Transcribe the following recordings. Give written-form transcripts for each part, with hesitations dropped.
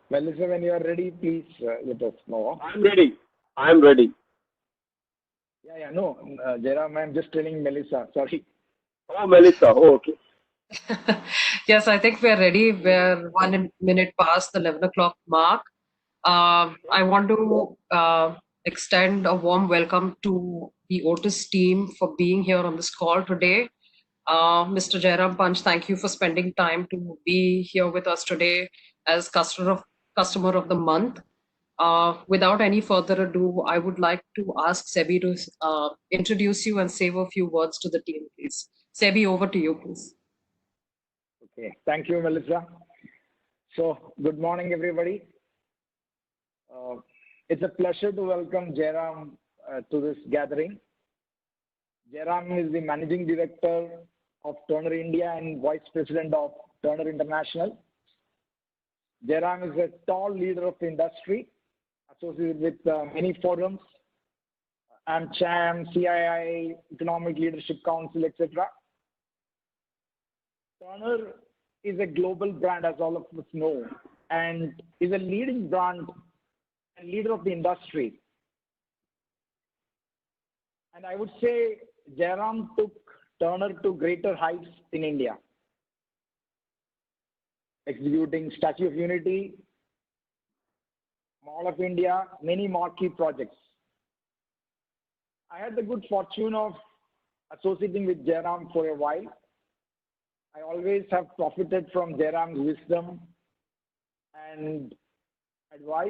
Melissa, when you are ready, please let us know. I'm ready. I'm ready. Yeah, no, Jairam, I'm just telling Melissa. Sorry. Oh, Melissa. Oh, okay. Yes, I think we're ready. We're 1 minute past the 11 o'clock mark. I want to extend a warm welcome to the Otis team for being here on this call today. Mr. Jairam Panch, thank you for spending time to be here with us today as customer of the month. Without any further ado, I would like to ask Sebi to introduce you and say a few words to the team, please. Sebi, over to you, please. Okay, thank you, Melissa. So, good morning, everybody. It's a pleasure to welcome Jairam to this gathering. Jairam is the Managing Director of Turner India and Vice President of Turner International. Jairam is a tall leader of the industry, associated with many forums, AmCham, CII, Economic Leadership Council, etc. Turner is a global brand, as all of us know, and is a leading brand and leader of the industry. And I would say Jairam took Turner to greater heights in India, executing Statue of Unity, Mall of India, many marquee projects. I had the good fortune of associating with Jairam for a while. I always have profited from Jairam's wisdom and advice.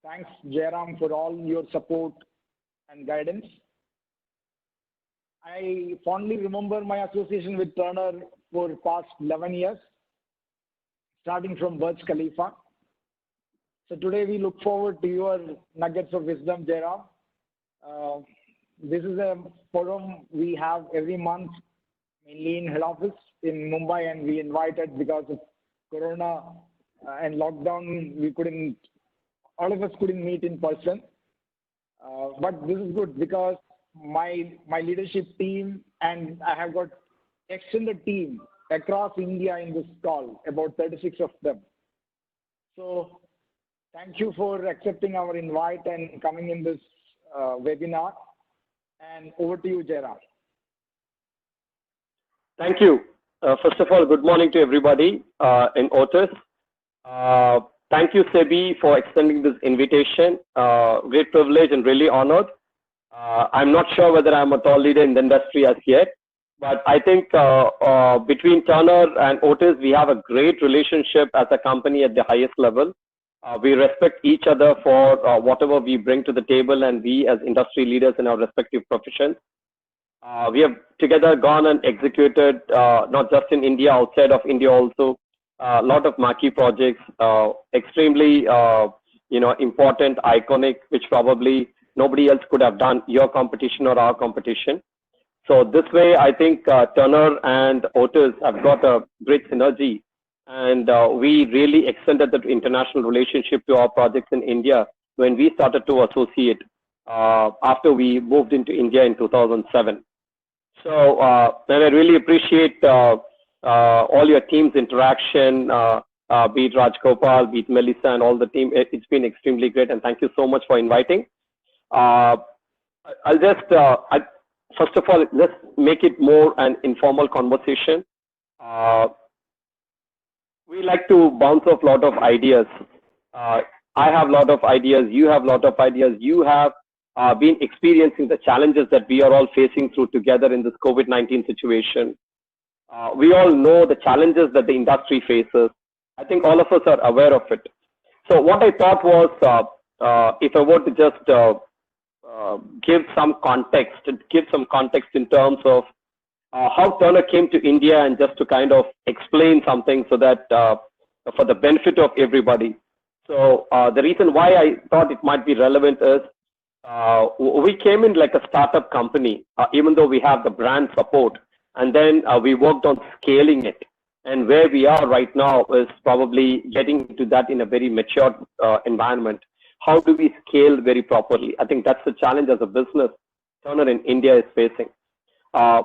Thanks, Jairam, for all your support and guidance. I fondly remember my association with Turner for past 11 years, starting from Burj Khalifa. So today we look forward to your nuggets of wisdom, Jairam. This is a forum we have every month, mainly in head office in Mumbai, and we invited because of Corona and lockdown, all of us couldn't meet in person. But this is good because my leadership team and I have got extended team across India in this call, about 36 of them. So thank you for accepting our invite and coming in this webinar. And over to you, Jairam. Thank you. First of all, good morning to everybody in Otis. Thank you, Sebi, for extending this invitation. Great privilege and really honored. I'm not sure whether I'm a tall leader in the industry as yet, but I think between Turner and Otis, we have a great relationship as a company at the highest level. We respect each other for whatever we bring to the table, and we as industry leaders in our respective professions. We have together gone and executed, not just in India, outside of India also, a lot of marquee projects, extremely important, iconic, which probably nobody else could have done, your competition or our competition. So this way, I think Turner and Otis have got a great synergy, and we really extended the international relationship to our projects in India when we started to associate after we moved into India in 2007. So and I really appreciate all your team's interaction, be it Raj Gopal, be it Melissa and all the team. It's been extremely great, and thank you so much for inviting. I'll just, first of all, let's make it more an informal conversation. We like to bounce off a lot of ideas. I have a lot of ideas, you have a lot of ideas, you have been experiencing the challenges that we are all facing through together in this COVID-19 situation. We all know the challenges that the industry faces. I think all of us are aware of it. So what I thought was, if I were to just give some context in terms of how Turner came to India, and just to kind of explain something so that for the benefit of everybody. So the reason why I thought it might be relevant is we came in like a startup company, even though we have the brand support, and then we worked on scaling it. And where we are right now is probably getting to that in a very mature environment. How do we scale very properly? I think that's the challenge as a business Turner in India is facing. I've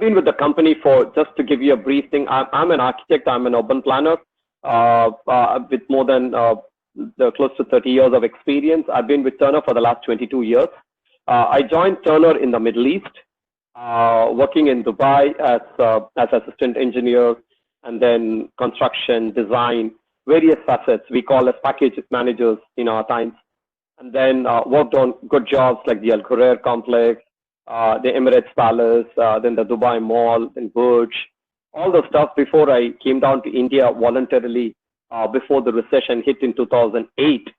been with the company for, just to give you a brief thing, I'm an architect, I'm an urban planner. with more than close to 30 years of experience. I've been with Turner for the last 22 years. I joined Turner in the Middle East, working in Dubai as assistant engineer, and then construction, design, various facets we call as package managers in our times. And then worked on good jobs like the Al Khurair complex, the Emirates Palace, then the Dubai Mall, then Burj, all the stuff before I came down to India voluntarily before the recession hit in 2008.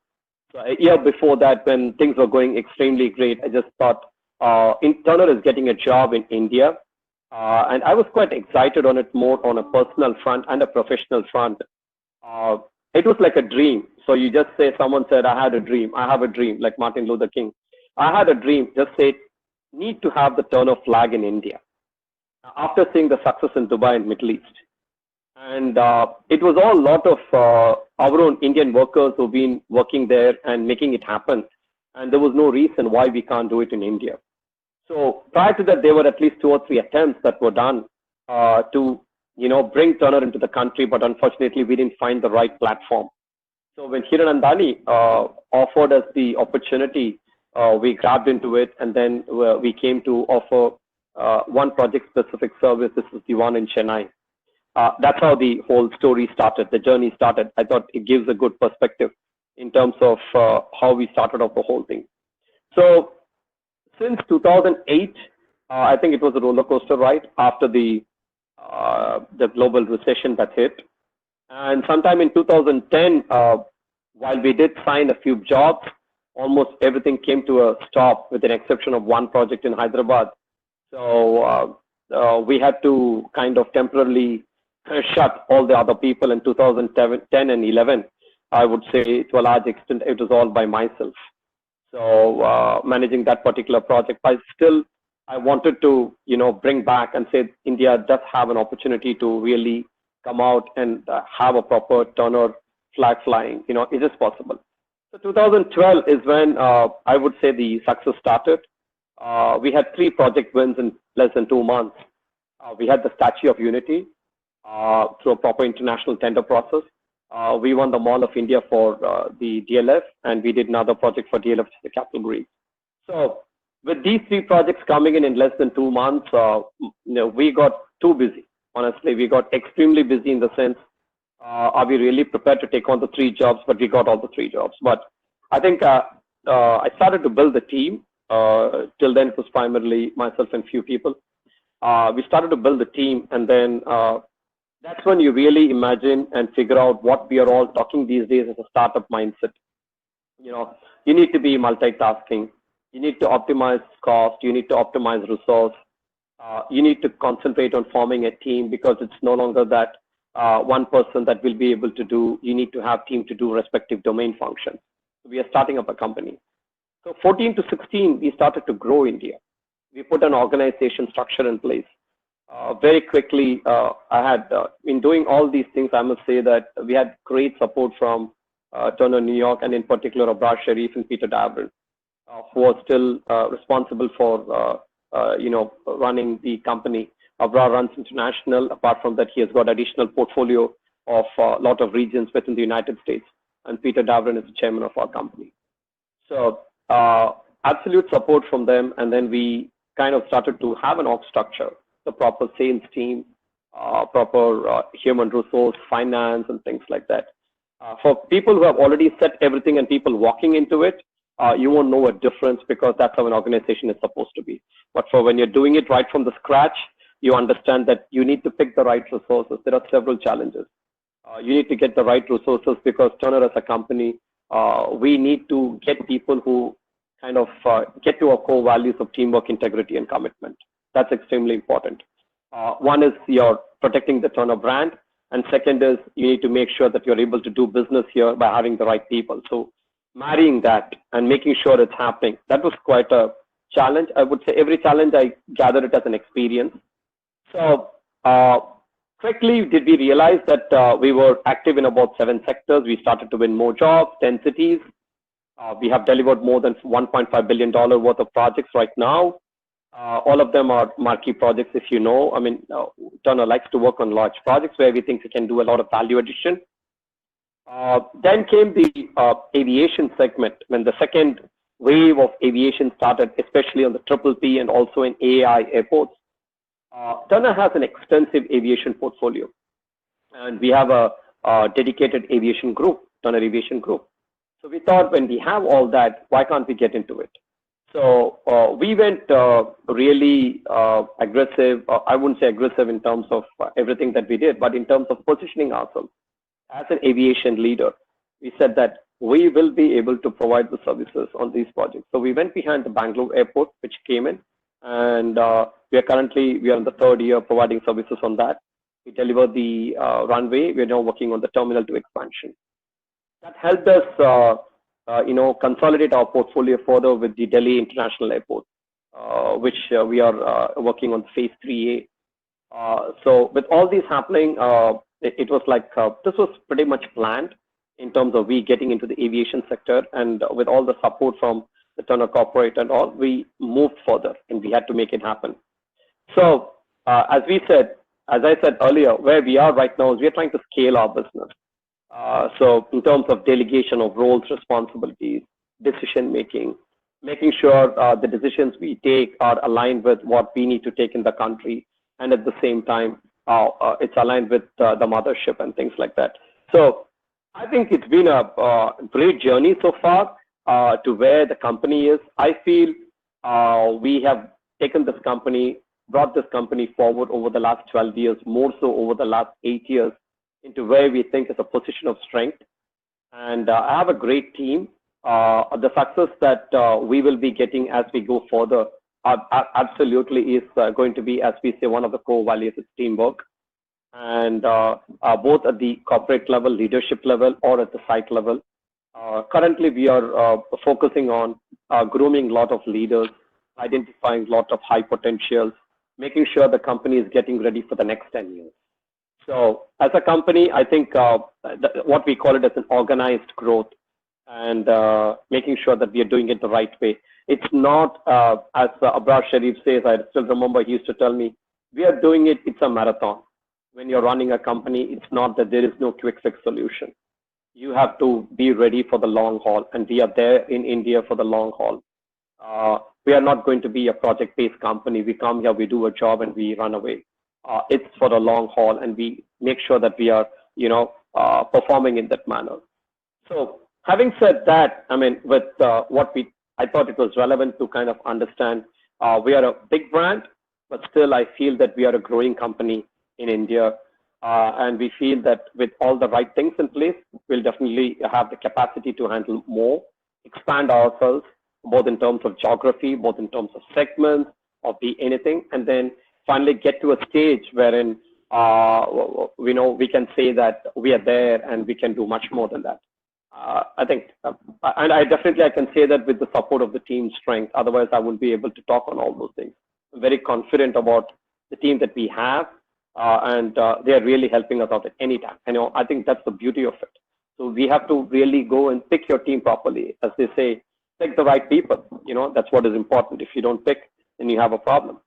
So a year before that, when things were going extremely great, I just thought Turner is getting a job in India. And I was quite excited on it, more on a personal front and a professional front. It was like a dream. So you just say, someone said, I had a dream. I have a dream, like Martin Luther King. I had a dream, just say, need to have the Turner flag in India. After seeing the success in Dubai and Middle East. And it was all a lot of our own Indian workers who've been working there and making it happen. And there was no reason why we can't do it in India. So prior to that, there were at least 2 or 3 attempts that were done to, bring Turner into the country, but unfortunately, we didn't find the right platform. So when Hiran Andani offered us the opportunity, we grabbed into it, and then we came to offer one project-specific service. This is the one in Chennai. That's how the whole story started, the journey started. I thought it gives a good perspective in terms of how we started off the whole thing. So since 2008, I think it was a roller coaster ride after the global recession that hit. And sometime in 2010, while we did sign a few jobs, almost everything came to a stop with an exception of one project in Hyderabad. So we had to kind of temporarily shut all the other people in 2010 and 11. I would say to a large extent, it was all by myself. So managing that particular project, but still, I wanted to, bring back and say India does have an opportunity to really come out and have a proper Turner flag flying. It is possible. So 2012 is when I would say the success started. We had 3 project wins in less than 2 months. We had the Statue of Unity through a proper international tender process. We won the Mall of India for the DLF, and we did another project for DLF, the Capital Greece. So with these 3 projects coming in less than 2 months, we got too busy. Honestly, we got extremely busy in the sense, are we really prepared to take on the 3 jobs? But we got all the 3 jobs. But I think I started to build the team. Till then, it was primarily myself and few people. We started to build the team, and then that's when you really imagine and figure out what we are all talking these days as a startup mindset. You need to be multitasking. You need to optimize cost. You need to optimize resource. You need to concentrate on forming a team, because it's no longer that one person that will be able to do. You need to have team to do respective domain functions. So we are starting up a company. So 14 to 16, we started to grow India. We put an organization structure in place. Very quickly, in doing all these things, I must say that we had great support from Turner New York, and in particular, Abrar Sharif and Peter Davern, who are still responsible for, running the company. Abrar runs international. Apart from that, he has got additional portfolio of a lot of regions within the United States. And Peter Davern is the chairman of our company. So absolute support from them. And then we kind of started to have an org structure, the proper sales team, proper human resource, finance, and things like that. For people who have already set everything and people walking into it, you won't know a difference, because that's how an organization is supposed to be. But for when you're doing it right from the scratch, you understand that you need to pick the right resources. There are several challenges. You need to get the right resources, because Turner as a company, we need to get people who kind of get to our core values of teamwork, integrity, and commitment. That's extremely important. One is you're protecting the Turner brand, and second is you need to make sure that you're able to do business here by having the right people. So marrying that and making sure it's happening, that was quite a challenge. I would say every challenge, I gathered it as an experience. So quickly did we realize that we were active in about 7 sectors. We started to win more jobs, 10 cities. We have delivered more than $1.5 billion worth of projects right now. All of them are marquee projects, if you know. I mean, Turner likes to work on large projects where we think we can do a lot of value addition. Then came the aviation segment when the second wave of aviation started, especially on the Triple P and also in AI airports. Turner has an extensive aviation portfolio, and we have a dedicated aviation group, Turner Aviation Group. So we thought when we have all that, why can't we get into it? So we went really aggressive. I wouldn't say aggressive in terms of everything that we did, but in terms of positioning ourselves as an aviation leader. We said that we will be able to provide the services on these projects. So we went behind the Bangalore airport, which came in, and we are in the third year providing services on that. We delivered the runway. We are now working on the Terminal 2 expansion. That helped us, consolidate our portfolio further with the Delhi International Airport, which we are working on phase 3A. So with all these happening, it was like this was pretty much planned in terms of we getting into the aviation sector, and with all the support from the Turner Corporate and all, we moved further and we had to make it happen. So as I said earlier, where we are right now is we are trying to scale our business. So in terms of delegation of roles, responsibilities, decision making, making sure the decisions we take are aligned with what we need to take in the country, and at the same time, it's aligned with the mothership and things like that. So I think it's been a great journey so far to where the company is. I feel we have taken this company, brought this company forward over the last 12 years, more so over the last 8 years, into where we think is a position of strength. And I have a great team. The success that we will be getting as we go further absolutely is going to be, as we say, one of the core values is teamwork. And both at the corporate level, leadership level, or at the site level. Currently, we are focusing on grooming a lot of leaders, identifying a lot of high potentials, making sure the company is getting ready for the next 10 years. So as a company, I think what we call it as an organized growth, and making sure that we are doing it the right way. It's not, as Abrar Sharif says, I still remember he used to tell me, we are doing it, it's a marathon. When you're running a company, it's not that there is no quick fix solution. You have to be ready for the long haul, and we are there in India for the long haul. We are not going to be a project-based company. We come here, we do a job, and we run away. It's for the long haul, and we make sure that we are, performing in that manner. So having said that, I mean, with I thought it was relevant to kind of understand we are a big brand, but still I feel that we are a growing company in India. And we feel that with all the right things in place, we'll definitely have the capacity to handle more, expand ourselves, both in terms of geography, both in terms of segments, or be anything, and then finally get to a stage wherein we can say that we are there and we can do much more than that. I think, and I can say that with the support of the team's strength. Otherwise, I wouldn't be able to talk on all those things. I'm very confident about the team that we have, and they are really helping us out at any time. I think that's the beauty of it. So we have to really go and pick your team properly, as they say, pick the right people. That's what is important. If you don't pick, then you have a problem.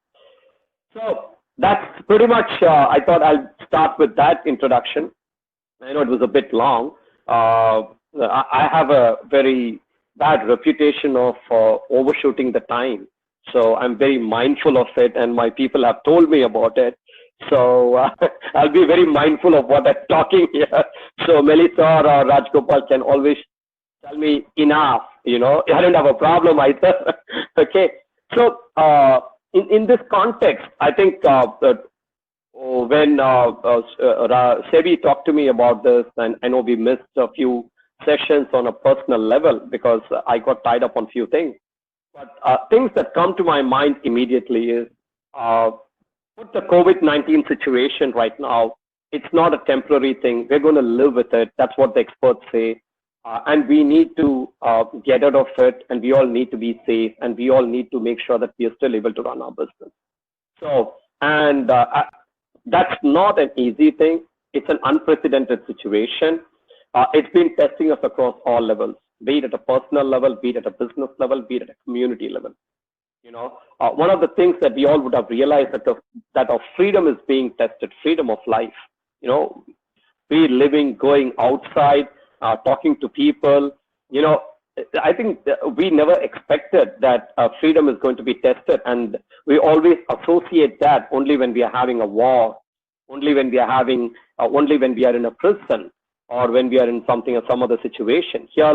So that's pretty much. I thought I'll start with that introduction. I know it was a bit long. I have a very bad reputation of overshooting the time. So I'm very mindful of it, and my people have told me about it. So I'll be very mindful of what I'm talking here. So Melissa or Rajgopal can always tell me enough. I don't have a problem either. Okay. So in this context, I think when Sebi talked to me about this, and I know we missed a few sessions on a personal level because I got tied up on a few things. But things that come to my mind immediately is with the COVID-19 situation right now, it's not a temporary thing. We're going to live with it. That's what the experts say. And we need to get out of it, and we all need to be safe, and we all need to make sure that we are still able to run our business. So, and that's not an easy thing. It's an unprecedented situation. It's been testing us across all levels, be it at a personal level, be it at a business level, be it at a community level. One of the things that we all would have realized that our freedom is being tested, freedom of life. We living, going outside, talking to people. I think we never expected that freedom is going to be tested, and we always associate that only when we are having a war, only when we are in a prison, or when we are in some other situation. Here,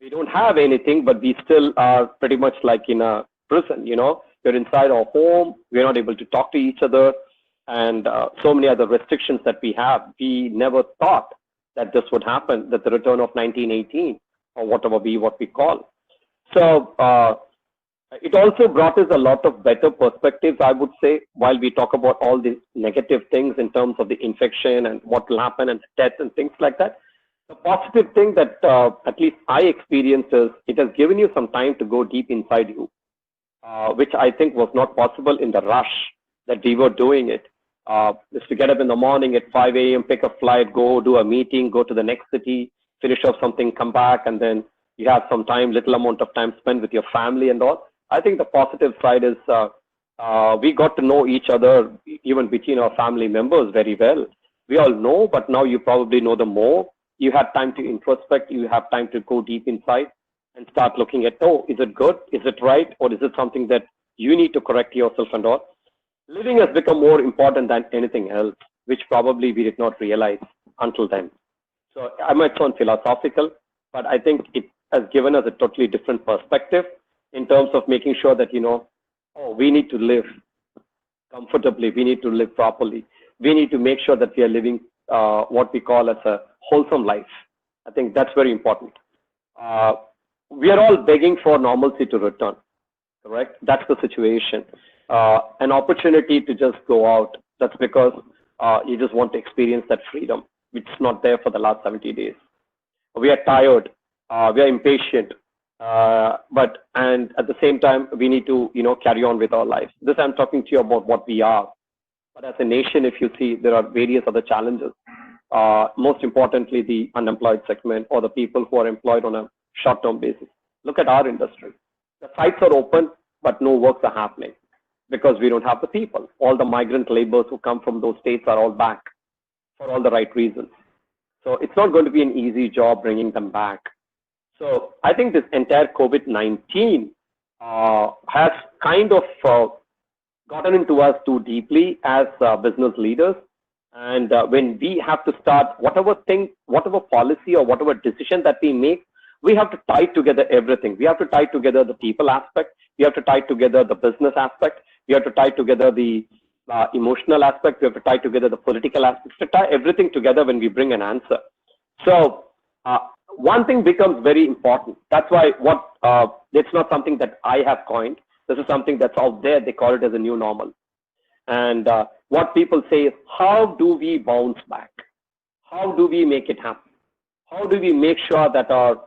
we don't have anything, but we still are pretty much like in a prison. You're inside our home. We're not able to talk to each other, and so many other restrictions that we have. We never thought that this would happen, that the return of 1918, or whatever what we call. So it also brought us a lot of better perspectives, I would say, while we talk about all these negative things in terms of the infection and what will happen and death and things like that. The positive thing that at least I experienced is it has given you some time to go deep inside you, which I think was not possible in the rush that we were doing it. Is to get up in the morning at 5 a.m., pick a flight, go do a meeting, go to the next city, finish off something, come back, and then you have some time, little amount of time spent with your family and all. I think the positive side is we got to know each other, even between our family members, very well. We all know, but now you probably know them more. You have time to introspect. You have time to go deep inside and start looking at, oh, is it good? Is it right? Or is it something that you need to correct yourself and all? Living has become more important than anything else, which probably we did not realize until then. So I might sound philosophical, but I think it has given us a totally different perspective in terms of making sure that, we need to live comfortably. We need to live properly. We need to make sure that we are living what we call as a wholesome life. I think that's very important. We are all begging for normalcy to return, correct? That's the situation. An opportunity to just go out. That's because you just want to experience that freedom, which is not there for the last 70 days. We are tired. We are impatient. And at the same time, we need to, carry on with our lives. This I'm talking to you about what we are. But as a nation, if you see, there are various other challenges. Most importantly, the unemployed segment or the people who are employed on a short-term basis. Look at our industry. The sites are open, but no works are happening because we don't have the people. All the migrant laborers who come from those states are all back for all the right reasons. So it's not going to be an easy job bringing them back. So I think this entire COVID-19 has kind of gotten into us too deeply as business leaders. And when we have to start whatever policy or whatever decision that we make, we have to tie together everything. We have to tie together the people aspect. We have to tie together the business aspect. We have to tie together the emotional aspect. We have to tie together the political aspects, to tie everything together when we bring an answer. So one thing becomes very important. That's why it's not something that I have coined. This is something that's out there. They call it as a new normal. And what people say is, how do we bounce back? How do we make it happen? How do we make sure that our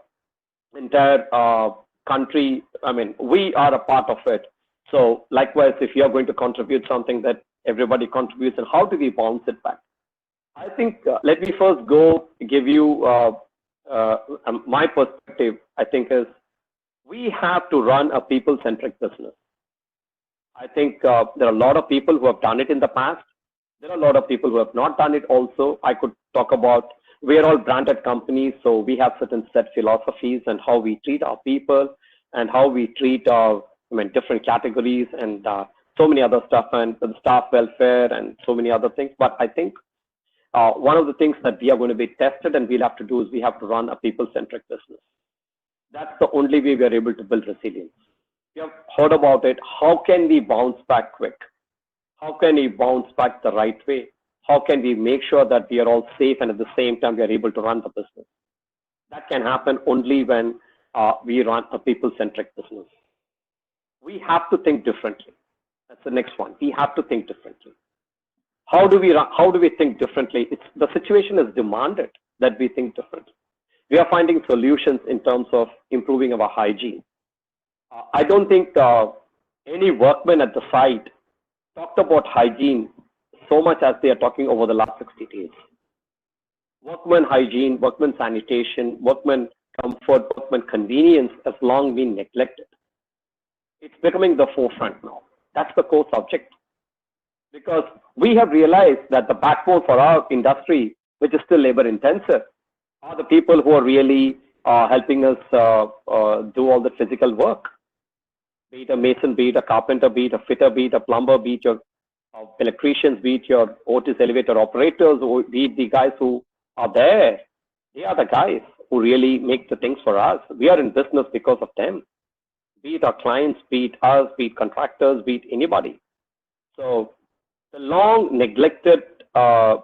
entire country, we are a part of it. So likewise, if you are going to contribute something, that everybody contributes, and how do we bounce it back? I think let me first give you my perspective. I think is we have to run a people-centric business. I think there are a lot of people who have done it in the past. There are a lot of people who have not done it also. I could talk about, we are all branded companies, so we have certain set philosophies and how we treat our people and how we treat our different categories and so many other stuff, and the staff welfare and so many other things. But I think one of the things that we are going to be tested and we'll have to do is we have to run a people-centric business. That's the only way we are able to build resilience. You have heard about it. How can we bounce back quick? How can we bounce back the right way? How can we make sure that we are all safe and at the same time we are able to run the business? That can happen only when we run a people-centric business. We have to think differently. That's the next one. We have to think differently. How do we think differently? The situation has demanded that we think differently. We are finding solutions in terms of improving our hygiene. I don't think any workman at the site talked about hygiene so much as they are talking over the last 60 days. Workman hygiene, workman sanitation, workman comfort, workman convenience has long been neglected. It's becoming the forefront now. That's the core subject. Because we have realized that the backbone for our industry, which is still labor intensive, are the people who are really helping us do all the physical work. Be it a mason, be it a carpenter, be it a fitter, be it a plumber, be it your electricians, be it your Otis elevator operators, or be it the guys who are there. They are the guys who really make the things for us. We are in business because of them. Be it our clients, be it us, be it contractors, be it anybody. So the long neglected, the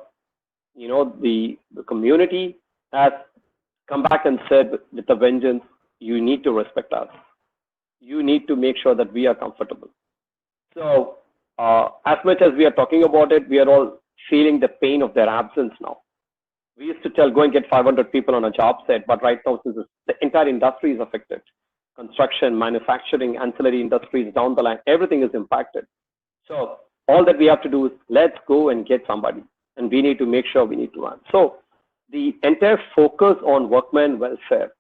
community has come back and said with a vengeance, you need to respect us. You need to make sure that we are comfortable. So as much as we are talking about it, we are all feeling the pain of their absence now. We used to tell, go and get 500 people on a job set, but right now, since the entire industry is affected, construction, manufacturing, ancillary industries down the line, everything is impacted. So all that we have to do is let's go and get somebody, and we need to make sure we need to run. So the entire focus on workmen welfare,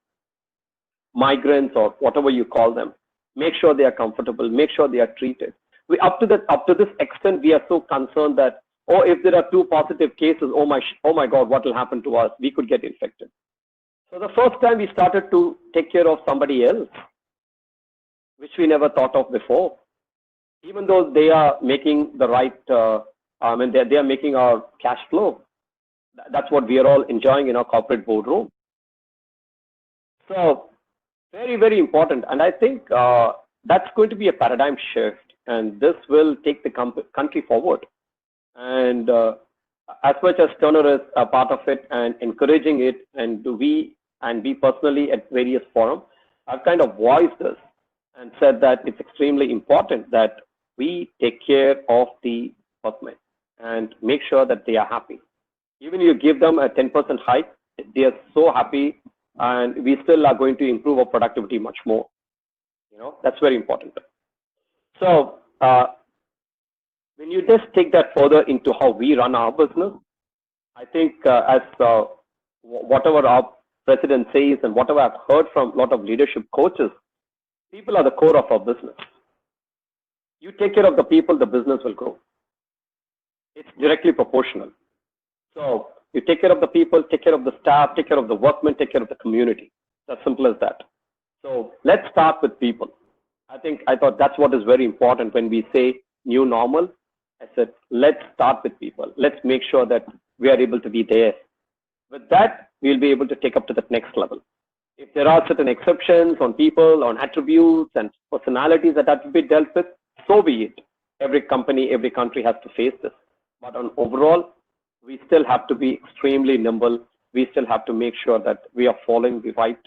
migrants or whatever you call them, make sure they are comfortable, make sure they are treated. Up to this extent, we are so concerned that, oh, if there are 2 positive cases, oh my God, what will happen to us? We could get infected. So the first time we started to take care of somebody else, which we never thought of before, even though they are making the right, they are making our cash flow. That's what we are all enjoying in our corporate boardroom. So very, very important. And I think that's going to be a paradigm shift, and this will take the country forward. And as much as Turner is a part of it and encouraging it, and we personally at various forums, I've kind of voiced this and said that it's extremely important that we take care of the workmen and make sure that they are happy. Even if you give them a 10% hike, they are so happy, and we still are going to improve our productivity much more. That's very important. So when you just take that further into how we run our business, I think as whatever our president says and whatever I've heard from a lot of leadership coaches, people are the core of our business. You take care of the people, the business will grow. It's directly proportional. So you take care of the people, take care of the staff, take care of the workmen, take care of the community. It's as simple as that. So let's start with people. I thought that's what is very important when we say new normal. I said, let's start with people. Let's make sure that we are able to be there. With that, we'll be able to take up to the next level. If there are certain exceptions on people, on attributes and personalities that have to be dealt with, so be it. Every company, every country has to face this. But on overall, we still have to be extremely nimble. We still have to make sure that we are following the right,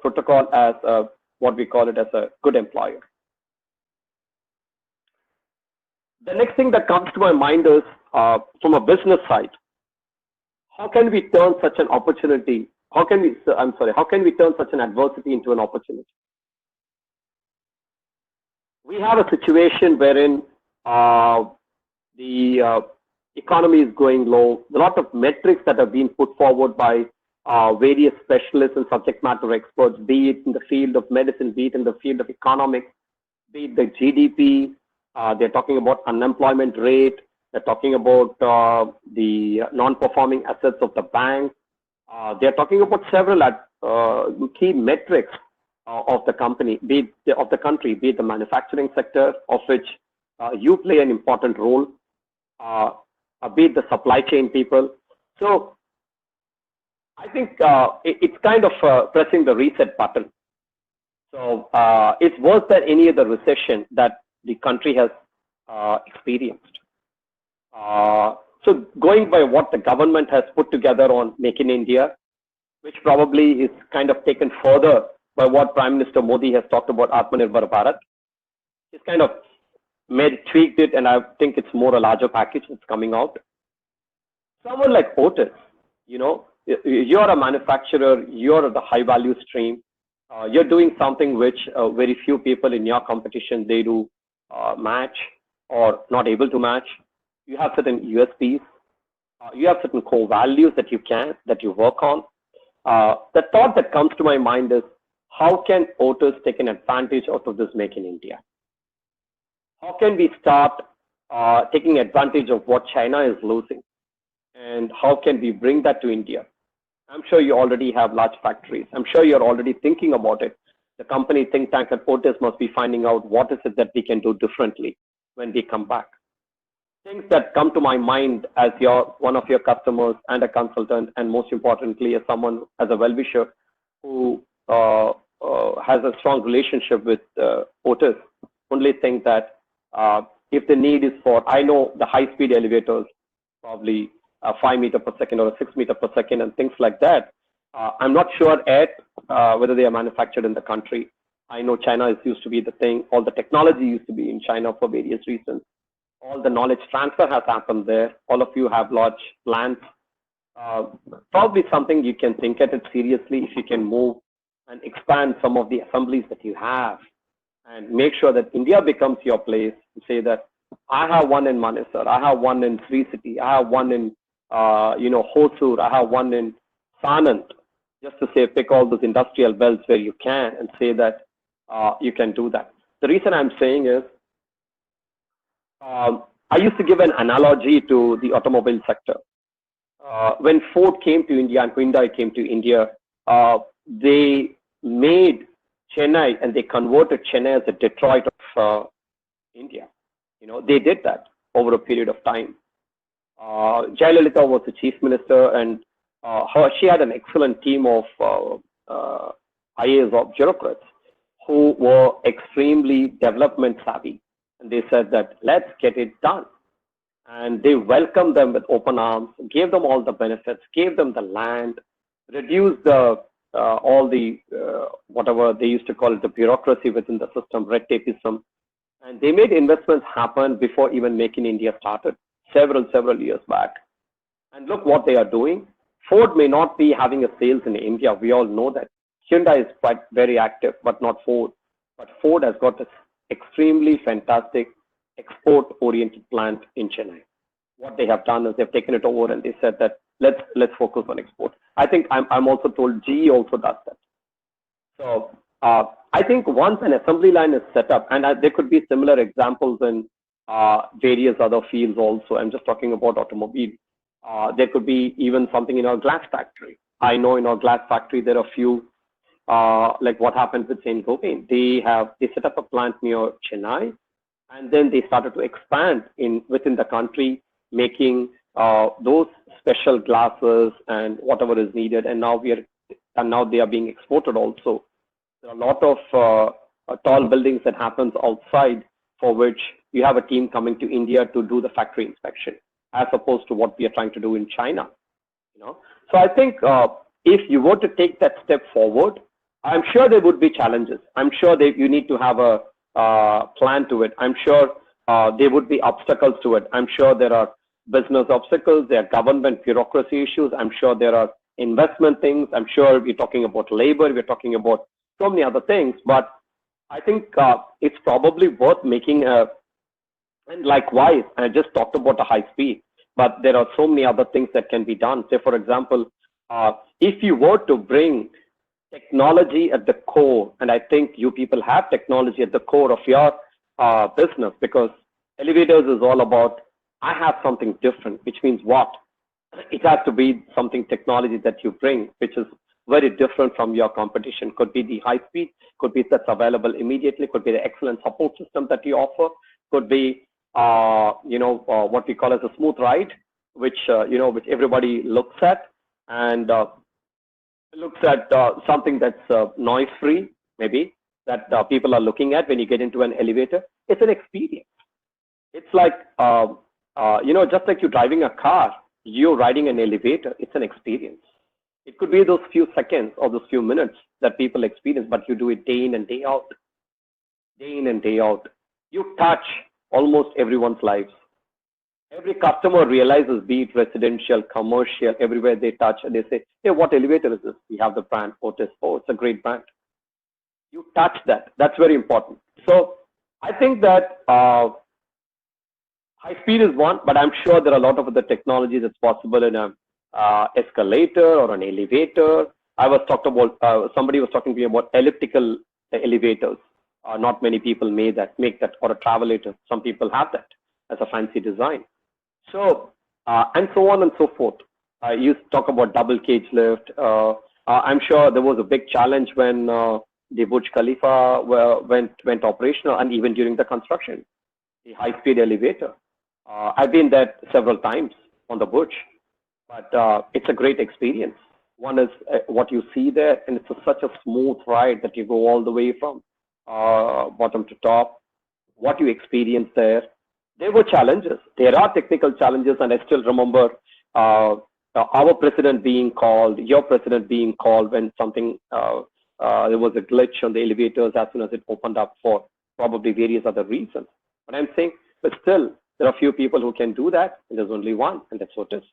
protocol as what we call it as a good employer. The next thing that comes to my mind is from a business side, how can we turn such an opportunity? How can we turn such an adversity into an opportunity? We have a situation wherein the economy is going low. A lot of metrics that have been put forward by various specialists and subject matter experts, be it in the field of medicine, be it in the field of economics, be it the GDP. They're talking about unemployment rate. They're talking about the non-performing assets of the bank. They're talking about several key metrics of the company, be it of the country, be it the manufacturing sector, of which you play an important role, be it the supply chain people. So I think it's kind of pressing the reset button. So it's worse than any other recession that the country has experienced. So going by what the government has put together on Make in India, which probably is kind of taken further by what Prime Minister Modi has talked about Atmanirbhar Bharat, it's kind of tweaked it, and I think it's more a larger package that's coming out. Someone like Otis, you're a manufacturer, you're the high value stream, you're doing something which very few people in your competition, they do match or not able to match. You have certain USPs, you have certain core values that you work on. The thought that comes to my mind is, how can Otis take an advantage out of this Make in India? How can we start taking advantage of what China is losing? And how can we bring that to India? I'm sure you already have large factories. I'm sure you're already thinking about it. The company think tank at Otis must be finding out what is it that we can do differently when we come back. Things that come to my mind as one of your customers and a consultant, and most importantly, as someone as a well-wisher who has a strong relationship with Otis, only think that if the need is for, I know the high-speed elevators, probably 5 meter per second or 6 meter per second and things like that. I'm not sure yet whether they are manufactured in the country. I know China used to be the thing. All the technology used to be in China for various reasons. All the knowledge transfer has happened there. All of you have large plants. Probably something you can think at it seriously if you can move and expand some of the assemblies that you have and make sure that India becomes your place to say that I have one in Manesar, I have one in Sri City, I have one in Hosur, I have one in Sanand, just to say pick all those industrial belts where you can and say that you can do that. The reason I'm saying is I used to give an analogy to the automobile sector. When Ford came to India and Hyundai came to India, they made Chennai and they converted Chennai as a Detroit of India. They did that over a period of time. Jayalalitha was the chief minister, and she had an excellent team of IAs of bureaucrats who were extremely development savvy. And they said that let's get it done. And they welcomed them with open arms, gave them all the benefits, gave them the land, reduced the all the whatever they used to call it, the bureaucracy within the system, red tapeism. And they made investments happen before even Make in India started several years back. And look what they are doing. Ford may not be having a sales in India. We all know that. Hyundai is quite very active, but not Ford. But Ford has got this extremely fantastic export-oriented plant in Chennai. What they have done is they've taken it over and they said that let's focus on export. I think I'm also told GE also does that. So I think once an assembly line is set up, and there could be similar examples in various other fields also. I'm just talking about automobile. There could be even something in our glass factory. I know in our glass factory there are a few, like what happened with St. Gobain. They set up a plant near Chennai, and then they started to expand within the country, making those special glasses and whatever is needed. And now they are being exported also. There are a lot of tall buildings that happens outside, for which you have a team coming to India to do the factory inspection, as opposed to what we are trying to do in China. So I think if you were to take that step forward, I'm sure there would be challenges. I'm sure that you need to have a plan to it. I'm sure there would be obstacles to it. I'm sure there are business obstacles, there are government bureaucracy issues. I'm sure there are investment things. I'm sure we're talking about labor. We're talking about so many other things. But I think it's probably worth making and likewise, I just talked about the high speed, but there are so many other things that can be done. Say, for example, if you were to bring technology at the core, and I think you people have technology at the core of your business, because elevators is all about, I have something different, which means what? It has to be something technology that you bring, which is very different from your competition. Could be the high speed, could be that's available immediately, could be the excellent support system that you offer, could be what we call as a smooth ride, which which everybody looks at, and looks at something that's noise free, maybe, that people are looking at when you get into an elevator. It's an experience. It's like just like you're driving a car, you're riding an elevator. It's an experience. It could be those few seconds or those few minutes that people experience, but you do it day in and day out. Day in and day out. You touch almost everyone's lives. Every customer realizes, be it residential, commercial, everywhere they touch, and they say, hey, what elevator is this? We have the brand Otis. Oh, it's a great brand. You touch that. That's very important. So I think that high speed is one, but I'm sure there are a lot of other technologies that's possible in an escalator or an elevator. Somebody was talking to me about elliptical elevators. Not many people make that, or a travelator. Some people have that as a fancy design. So, and so on and so forth. You talk about double cage lift. I'm sure there was a big challenge when the Burj Khalifa went operational, and even during the construction, the high-speed elevator. I've been there several times on the Burj, but it's a great experience. One is what you see there, and it's such a smooth ride that you go all the way from bottom to top. What you experience there, there were challenges. There are technical challenges, and I still remember our president being called, your president being called when something there was a glitch on the elevators as soon as it opened up for probably various other reasons. But I'm saying, but still, there are few people who can do that, and there's only one, and that's Otis.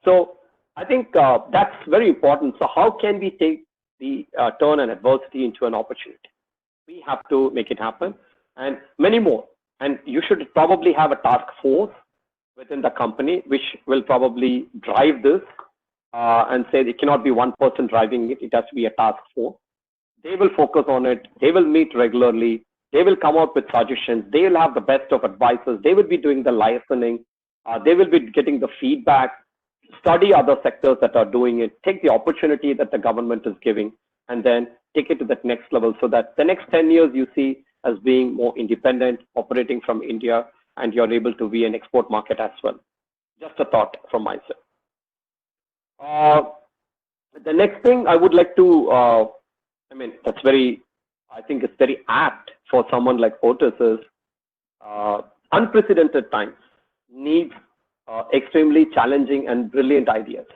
So I think that's very important. So how can we take the turn and adversity into an opportunity? We have to make it happen, and many more. And you should probably have a task force within the company which will probably drive this and say it cannot be one person driving it. It has to be a task force. They will focus on it. They will meet regularly. They will come up with suggestions. They will have the best of advices. They will be doing the listening. They will be getting the feedback. Study other sectors that are doing it. Take the opportunity that the government is giving, and then take it to that next level so that the next 10 years you see as being more independent, operating from India, and you're able to be an export market as well. Just a thought from myself. The next thing I would like to, that's very, I think it's very apt for someone like Otis is unprecedented times needs extremely challenging and brilliant ideas,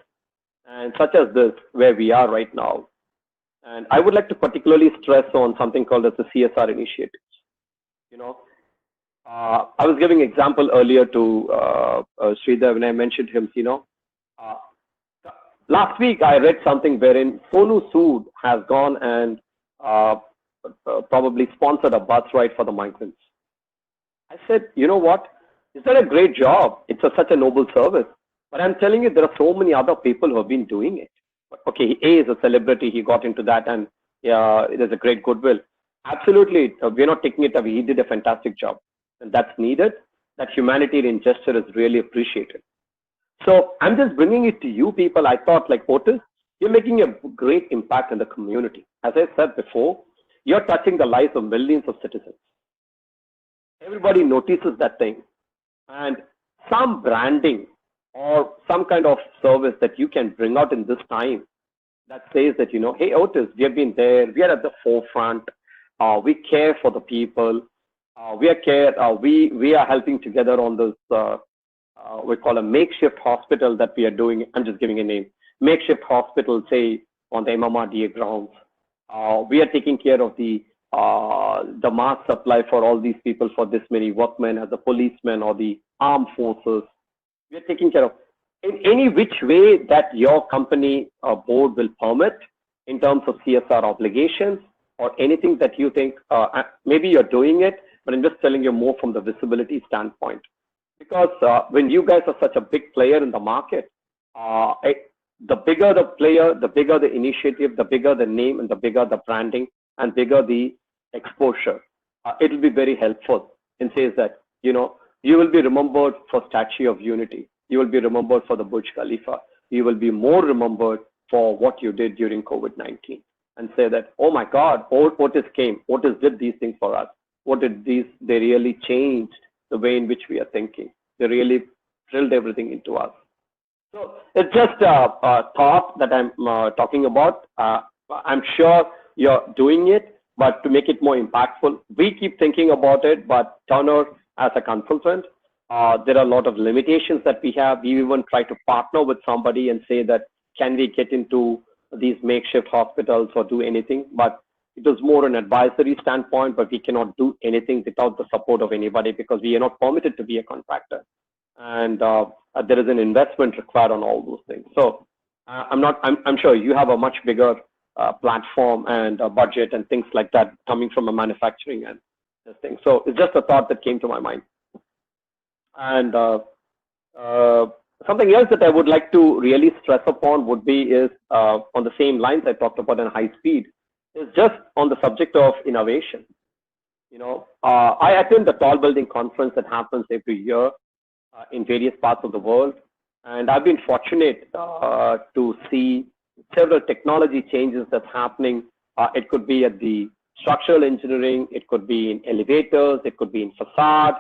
and such as this where we are right now. And I would like to particularly stress on something called as the CSR initiatives. I was giving example earlier to Sridhar when I mentioned him. Last week I read something wherein Sonu Sood has gone and probably sponsored a bus ride for the migrants. I said, you know what? Is that a great job? It's such a noble service. But I'm telling you, there are so many other people who have been doing it. Okay, A is a celebrity. He got into that, and there's a great goodwill. Absolutely, we're not taking it away. He did a fantastic job, and that's needed. That humanitarian gesture is really appreciated. So I'm just bringing it to you people. I thought, like Otis, you're making a great impact in the community. As I said before, you're touching the lives of millions of citizens. Everybody notices that thing. And some branding or some kind of service that you can bring out in this time that says that, hey, Otis, we have been there. We are at the forefront. We care for the people. We are helping together on this, we call a makeshift hospital that we are doing. I'm just giving a name. Makeshift hospital, say, on the MMRDA grounds. We are taking care of the mass supply for all these people, for this many workmen, as the policemen or the armed forces. We are taking care of in any which way that your company board will permit in terms of CSR obligations or anything that you think maybe you're doing it, but I'm just telling you more from the visibility standpoint. Because when you guys are such a big player in the market, the bigger the player, the bigger the initiative, the bigger the name, and the bigger the branding, and bigger the exposure. It will be very helpful and says that, you will be remembered for Statue of Unity. You will be remembered for the Burj Khalifa. You will be more remembered for what you did during COVID-19 and say that, oh my God, Otis came. Otis did these things for us. What did these? They really changed the way in which we are thinking. They really drilled everything into us. So it's just a thought that I'm talking about. I'm sure you're doing it, but to make it more impactful, we keep thinking about it, but Turner, as a consultant, there are a lot of limitations that we have. We even try to partner with somebody and say that, can we get into these makeshift hospitals or do anything? But it was more an advisory standpoint, but we cannot do anything without the support of anybody because we are not permitted to be a contractor. And there is an investment required on all those things. So I'm sure you have a much bigger platform and a budget and things like that coming from a manufacturing and this thing. So it's just a thought that came to my mind. And something else that I would like to really stress upon would be is on the same lines I talked about in high speed, is just on the subject of innovation. I attend the Tall Building Conference that happens every year in various parts of the world. And I've been fortunate to see several technology changes that's happening. It could be at the structural engineering, it could be in elevators, it could be in facade,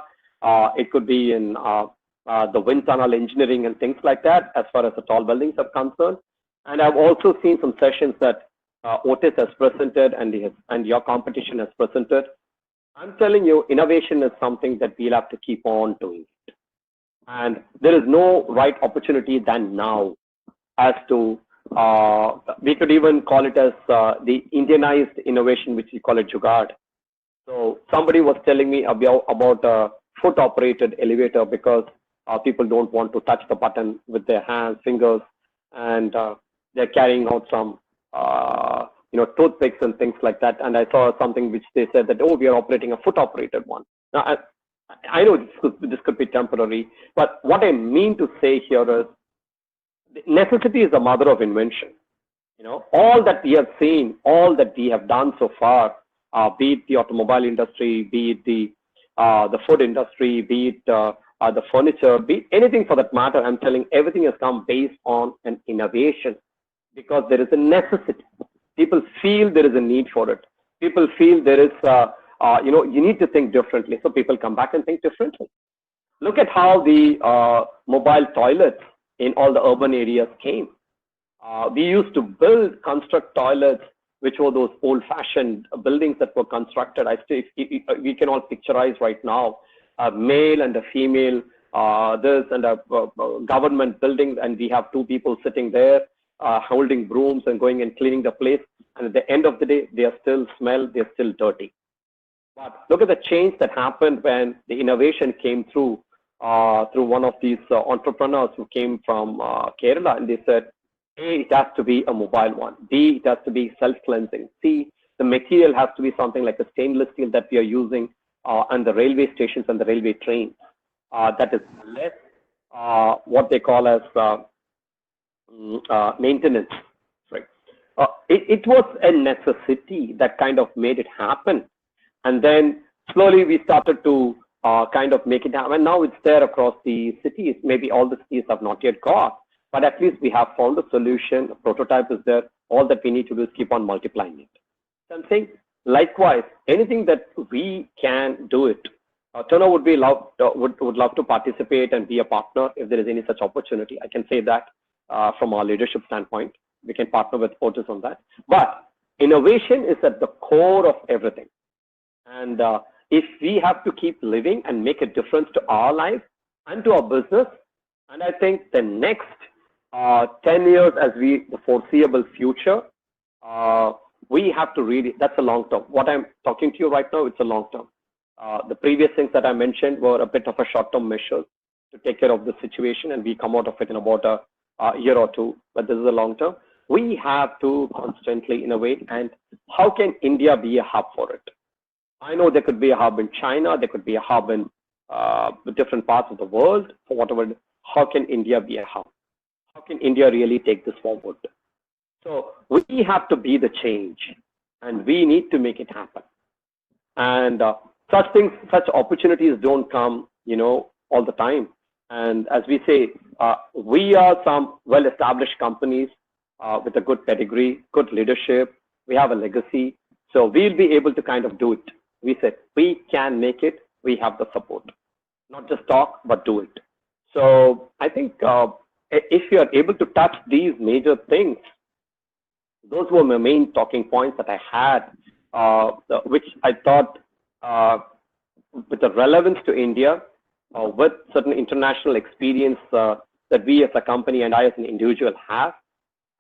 it could be in the wind tunnel engineering and things like that, as far as the tall buildings are concerned. And I've also seen some sessions that Otis has presented and your competition has presented. I'm telling you, innovation is something that we'll have to keep on doing. And there is no right opportunity than now as to, we could even call it as the Indianized innovation, which we call it Jugaad. So somebody was telling me about a foot-operated elevator because people don't want to touch the button with their hands, fingers, and they're carrying out some, toothpicks and things like that. And I saw something which they said that, oh, we are operating a foot-operated one. Now, I know this could be temporary, but what I mean to say here is necessity is the mother of invention. All that we have seen, all that we have done so far, be it the automobile industry, be it the food industry, be it the furniture, be it anything for that matter, I'm telling everything has come based on an innovation because there is a necessity. People feel there is a need for it. People feel there is, you need to think differently. So people come back and think differently. Look at how the mobile toilets in all the urban areas came. We used to construct toilets, which were those old-fashioned buildings that were constructed. We can all picturize right now, a male and a female, this and a government building, and we have two people sitting there holding brooms and going and cleaning the place. And at the end of the day, they are still smell, they're still dirty. But look at the change that happened when the innovation came through one of these entrepreneurs who came from Kerala, and they said, A, it has to be a mobile one. B, it has to be self-cleansing. C, the material has to be something like a stainless steel that we are using on the railway stations and the railway trains. That is less what they call as maintenance. Right? It was a necessity that kind of made it happen. And then slowly we started to kind of make it happen. And now it's there across the cities. Maybe all the cities have not yet got, but at least we have found a solution. A prototype is there. All that we need to do is keep on multiplying it. So I'm saying, likewise, anything that we can do it. Turner would love to participate and be a partner if there is any such opportunity. I can say that from our leadership standpoint. We can partner with Otis on that. But innovation is at the core of everything. And if we have to keep living and make a difference to our life and to our business, and I think the next 10 years as the foreseeable future, we have to really, that's a long term. What I'm talking to you right now, it's a long term. The previous things that I mentioned were a bit of a short term measure to take care of the situation, and we come out of it in about a year or two, but this is a long term. We have to constantly innovate, and how can India be a hub for it? I know there could be a hub in China, there could be a hub in different parts of the world, for whatever. How can India be a hub? How can India really take this forward? So we have to be the change, and we need to make it happen. And such opportunities don't come, all the time. And as we say, we are some well-established companies with a good pedigree, good leadership. We have a legacy, so we'll be able to kind of do it. We said we can make it. We have the support, not just talk, but do it. So I think if you are able to touch these major things, those were my main talking points that I had, which I thought with the relevance to India, with certain international experience that we as a company and I as an individual have,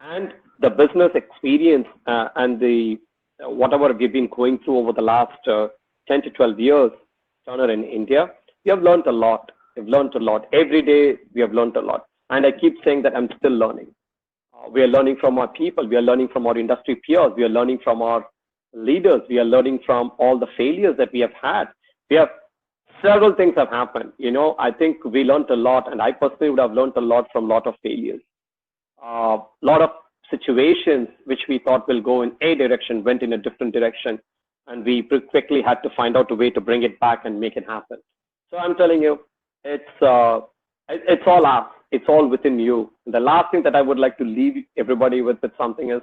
and the business experience and the whatever we've been going through over the last 10 to 12 years, Turner in India, we have learned a lot. We've learned a lot. Every day we have learned a lot. And I keep saying that I'm still learning. We are learning from our people. We are learning from our industry peers. We are learning from our leaders. We are learning from all the failures that we have had. We have several things have happened. I think we learned a lot, and I personally would have learned a lot from a lot of failures. A lot of situations which we thought will go in a direction went in a different direction, and we quickly had to find out a way to bring it back and make it happen. So I'm telling you, it's It's all us. It's all within you. The last thing that I would like to leave everybody with something is,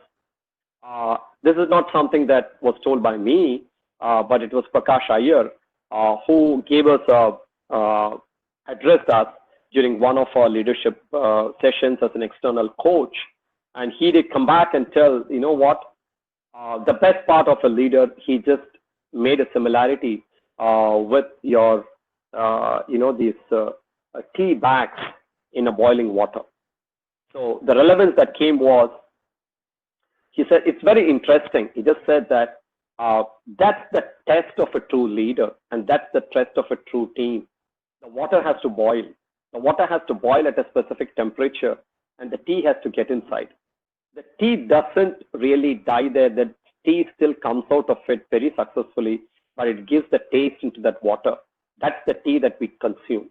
this is not something that was told by me, but it was Prakash Iyer, who gave us addressed us during one of our leadership sessions as an external coach. And he did come back and tell, you know what, the best part of a leader, he just made a similarity with your, these tea bags in a boiling water. So the relevance that came was, he said, it's very interesting. He just said that that's the test of a true leader, and that's the test of a true team. The water has to boil. The water has to boil at a specific temperature, and the tea has to get inside. The tea doesn't really die there. The tea still comes out of it very successfully, but it gives the taste into that water. That's the tea that we consume.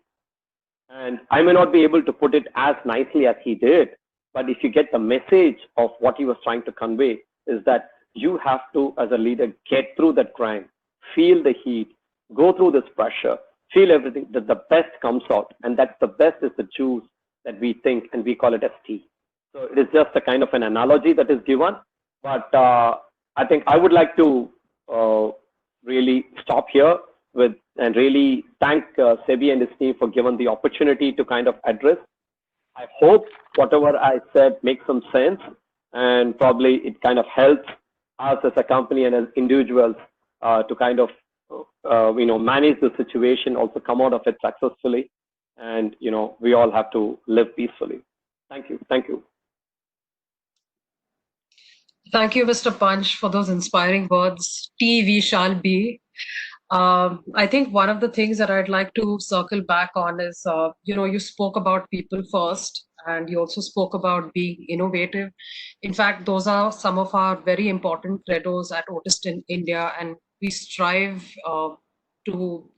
And I may not be able to put it as nicely as he did, but if you get the message of what he was trying to convey, is that you have to, as a leader, get through that grind, feel the heat, go through this pressure, feel everything, that the best comes out. And that's the best is the juice that we think, and we call it as tea. So it is just a kind of an analogy that is given. But I think I would like to really stop here and really thank SEBI and his team for giving the opportunity to kind of address. I hope whatever I said makes some sense, and probably it kind of helps us as a company and as individuals to kind of manage the situation, also come out of it successfully, and we all have to live peacefully. Thank you. Thank you. Thank you, Mr. Punch, for those inspiring words. Tea we shall be. I think one of the things that I'd like to circle back on is, you spoke about people first, and you also spoke about being innovative. In fact, those are some of our very important credos at Otis in India, and we strive to,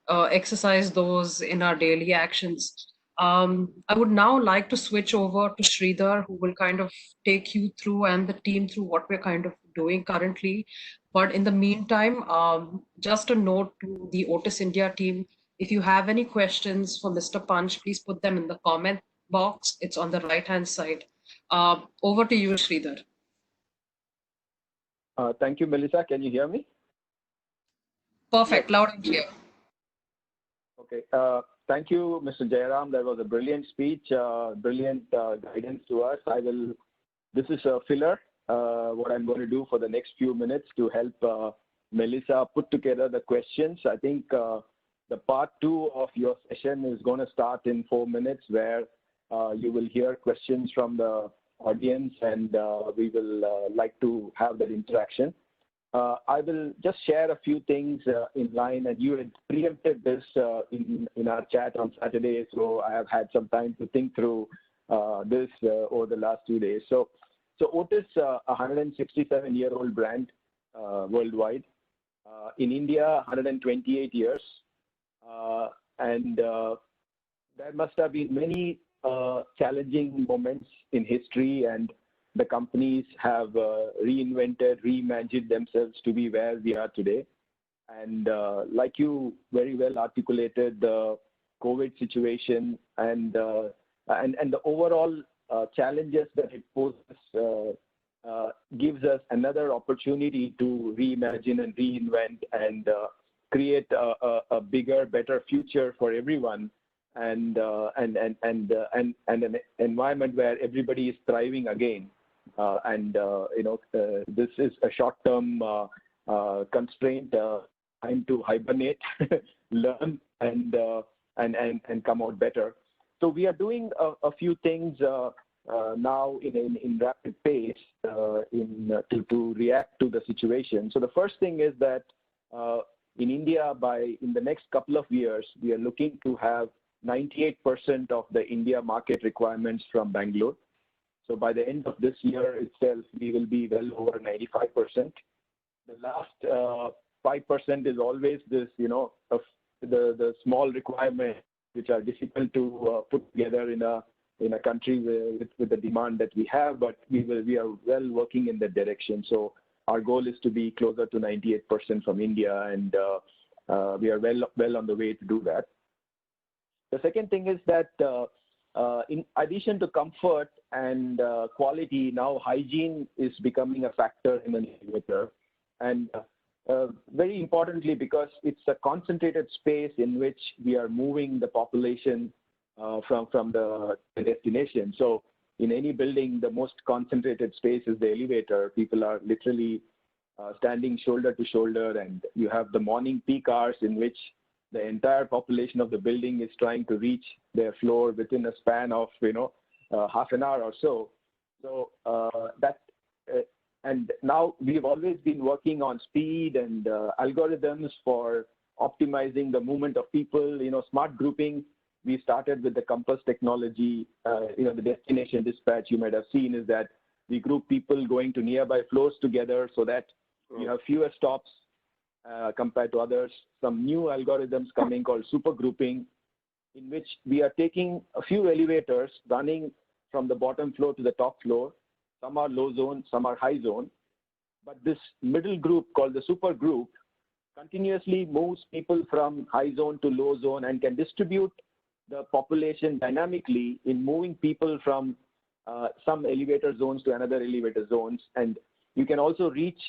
exercise those in our daily actions. I would now like to switch over to Sridhar, who will kind of take you through and the team through what we're kind of doing currently. But in the meantime, just a note to the Otis India team, if you have any questions for Mr. Punch, please put them in the comment box. It's on the right-hand side. Over to you, Sridhar. Thank you, Melissa. Can you hear me? Perfect, loud and clear. Okay. Thank you, Mr. Jayaram. That was a brilliant speech, brilliant guidance to us. This is a filler, what I'm going to do for the next few minutes to help Melissa put together the questions. I think the part 2 of your session is going to start in 4 minutes, where you will hear questions from the audience, and we will like to have that interaction. I will just share a few things in line, and you had preempted this in our chat on Saturday, so I have had some time to think through this over the last 2 days. So Otis, a 167-year-old brand worldwide. In India, 128 years. And there must have been many challenging moments in history, and the companies have reinvented, reimagined themselves to be where we are today. And like you very well articulated, the COVID situation and the overall challenges that it poses gives us another opportunity to reimagine and reinvent and create a bigger, better future for everyone, and an environment where everybody is thriving again. This is a short-term constraint, time to hibernate, learn, and come out better. So we are doing a few things now in rapid pace to react to the situation. So the first thing is that in India, in the next couple of years, we are looking to have 98% of the India market requirements from Bangalore. So by the end of this year itself, we will be well over 95%. The last 5% is always this, the small requirements which are difficult to put together in a country with the demand that we have, but we are well working in that direction. So our goal is to be closer to 98% from India, and we are well on the way to do that. The second thing is that in addition to comfort and quality, now hygiene is becoming a factor in an elevator. And very importantly, because it's a concentrated space in which we are moving the population from the destination. So in any building, the most concentrated space is the elevator. People are literally standing shoulder to shoulder, and you have the morning peak hours in which the entire population of the building is trying to reach their floor within a span of, half an hour or so. So and now we've always been working on speed and algorithms for optimizing the movement of people, smart grouping. We started with the Compass technology, the destination dispatch you might have seen is that we group people going to nearby floors together so that you have fewer stops compared to others. Some new algorithms coming called super grouping, in which we are taking a few elevators running from the bottom floor to the top floor. Some are low zone, some are high zone. But this middle group called the super group continuously moves people from high zone to low zone and can distribute the population dynamically in moving people from some elevator zones to another elevator zones. And you can also reach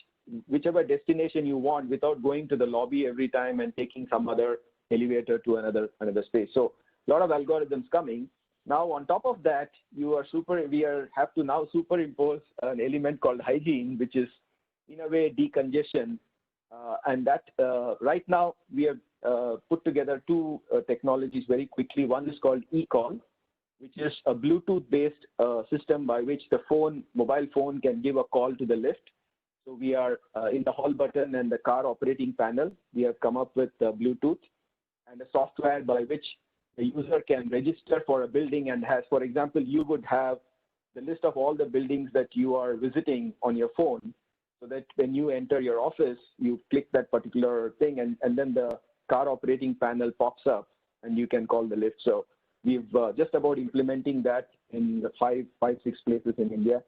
whichever destination you want without going to the lobby every time and taking some other elevator to another space. So a lot of algorithms coming. Now on top of that, have to now superimpose an element called hygiene, which is in a way decongestion. And that right now we have put together two technologies very quickly. One is called eCall, which is a Bluetooth-based system by which the mobile phone can give a call to the lift. So we are in the hall button and the car operating panel, we have come up with Bluetooth and a software by which the user can register for a building and has, for example, you would have the list of all the buildings that you are visiting on your phone, so that when you enter your office, you click that particular thing and then the car operating panel pops up and you can call the lift. So we've just about implementing that in five, 6 places in India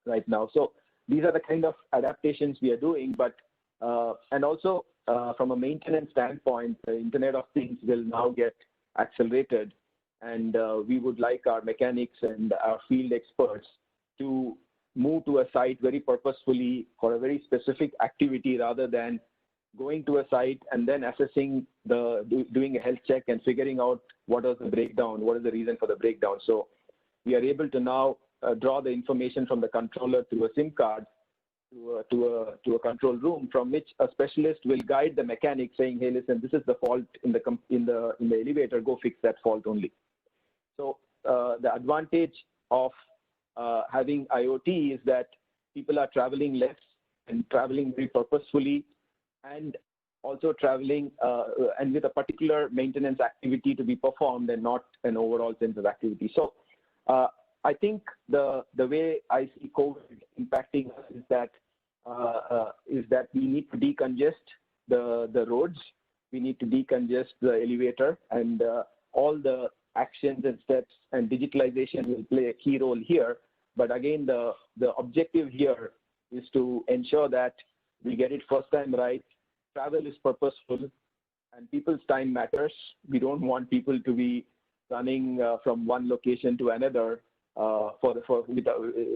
right now. So these are the kind of adaptations we are doing, but and also from a maintenance standpoint, the Internet of Things will now get accelerated, and we would like our mechanics and our field experts to move to a site very purposefully for a very specific activity rather than going to a site and then assessing doing a health check and figuring out what is the breakdown, what is the reason for the breakdown. So we are able to now draw the information from the controller through a SIM card to a control room, from which a specialist will guide the mechanic saying, hey, listen, this is the fault in the elevator, go fix that fault only. So the advantage of having IoT is that people are traveling less and traveling very purposefully, and also traveling and with a particular maintenance activity to be performed and not an overall sense of activity. So I think the way I see COVID impacting us is that we need to decongest the roads, we need to decongest the elevator, and all the actions and steps and digitalization will play a key role here. But again, the objective here is to ensure that we get it first time right. Travel is purposeful, and people's time matters. We don't want people to be running from one location to another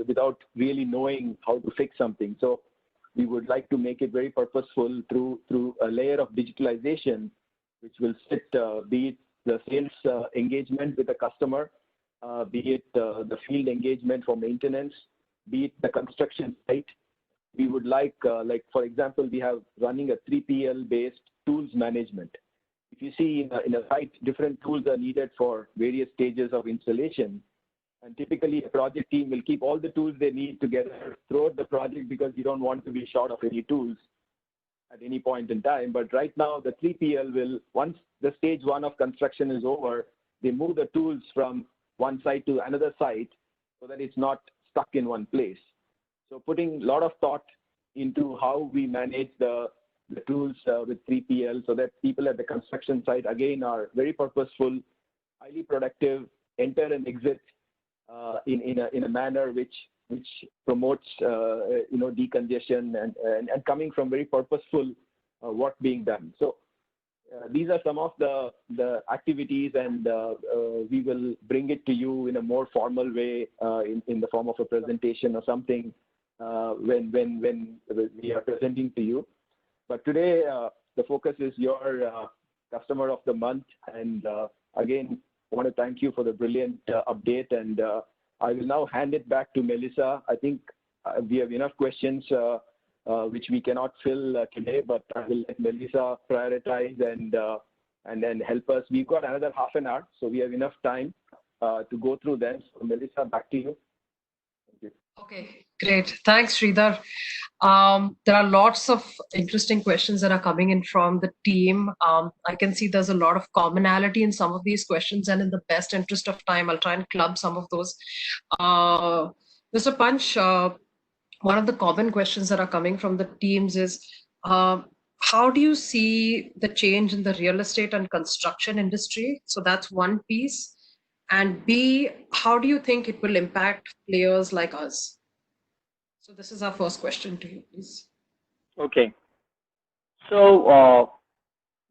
without really knowing how to fix something. So we would like to make it very purposeful through a layer of digitalization, which will sit, be it the sales engagement with the customer, be it the field engagement for maintenance, be it the construction site. We would like for example, we have running a 3PL-based tools management. If you see in a site, different tools are needed for various stages of installation. And typically, a project team will keep all the tools they need together throughout the project because you don't want to be short of any tools at any point in time. But right now, the 3PL will, once the stage 1 of construction is over, they move the tools from one site to another site so that it's not stuck in one place. So putting a lot of thought into how we manage the tools with 3PL so that people at the construction site, again, are very purposeful, highly productive, enter and exit in a manner which promotes decongestion and coming from very purposeful work being done. So these are some of the activities, and we will bring it to you in a more formal way in the form of a presentation or something when we are presenting to you. But today, the focus is your customer of the month. And again, I want to thank you for the brilliant update. And I will now hand it back to Melissa. I think we have enough questions which we cannot fill today, but I will let Melissa prioritize and then help us. We've got another half an hour, so we have enough time to go through them. So Melissa, back to you. Thank you. Okay, great. Thanks, Sridhar. There are lots of interesting questions that are coming in from the team. I can see there's a lot of commonality in some of these questions, and in the best interest of time, I'll try and club some of those. Mr. Punch, one of the common questions that are coming from the teams is, how do you see the change in the real estate and construction industry? So that's one piece. And B, how do you think it will impact players like us? So this is our first question to you, please. Okay. So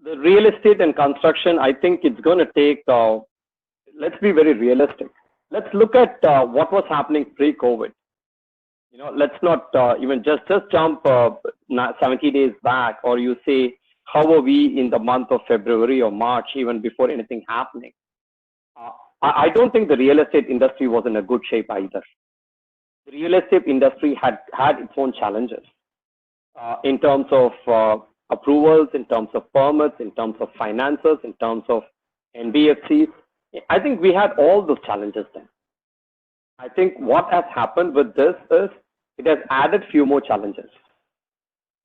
the real estate and construction, I think it's going to take, let's be very realistic. Let's look at what was happening pre-COVID. You know, let's not even just jump 70 days back, or you say, how were we in the month of February or March, even before anything happening? I don't think the real estate industry was in a good shape either. The real estate industry had its own challenges in terms of approvals, in terms of permits, in terms of finances, in terms of NBFCs. I think we had all those challenges then. I think what has happened with this is it has added few more challenges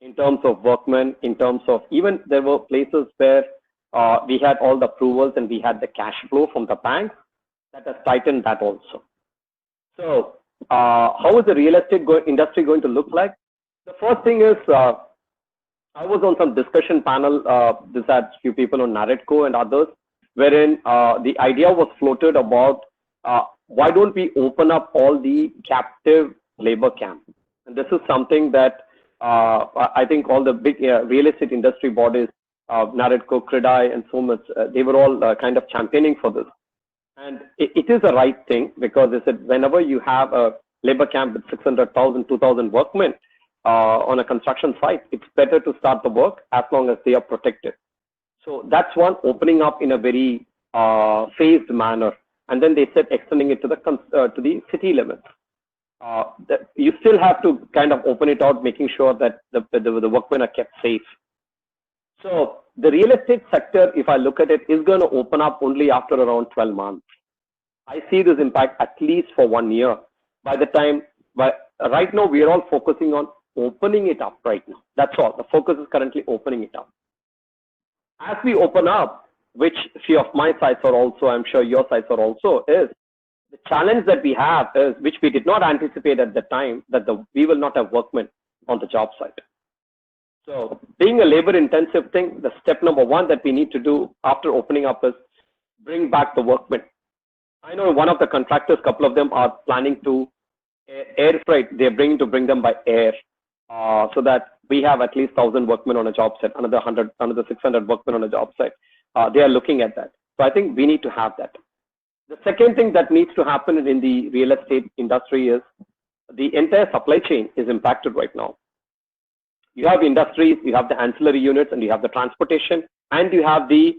in terms of workmen, in terms of even there were places where we had all the approvals and we had the cash flow from the bank. That has tightened that also. So how is the real estate industry going to look like? The first thing is, I was on some discussion panel, this had few people on NAREDCO and others, wherein the idea was floated about why don't we open up all the captive labor camps? And this is something that I think all the big real estate industry bodies, NAREDCO, CREDAI, and so much, they were all kind of championing for this. And it is the right thing, because they said whenever you have a labor camp with 600,000, 2,000 workmen on a construction site, it's better to start the work as long as they are protected. So that's one, opening up in a very phased manner. And then they said extending it to the city limits. You still have to kind of open it out, making sure that the workmen are kept safe. So the real estate sector, if I look at it, is going to open up only after around 12 months. I see this impact at least for 1 year. Right now, we are all focusing on opening it up right now. That's all. The focus is currently opening it up. As we open up, which few of my sites are also, I'm sure your sites are also, is the challenge that we have is, which we did not anticipate at the time, that we will not have workmen on the job site. So being a labor intensive thing, the step number one that we need to do after opening up is bring back the workmen. I know one of the contractors, couple of them are planning to air freight. They're bring them by air, so that we have at least 1,000 workmen on a job site, another 600 workmen on a job site. They are looking at that. So I think we need to have that. The second thing that needs to happen in the real estate industry is the entire supply chain is impacted right now. You have industries, you have the ancillary units, and you have the transportation, and you have the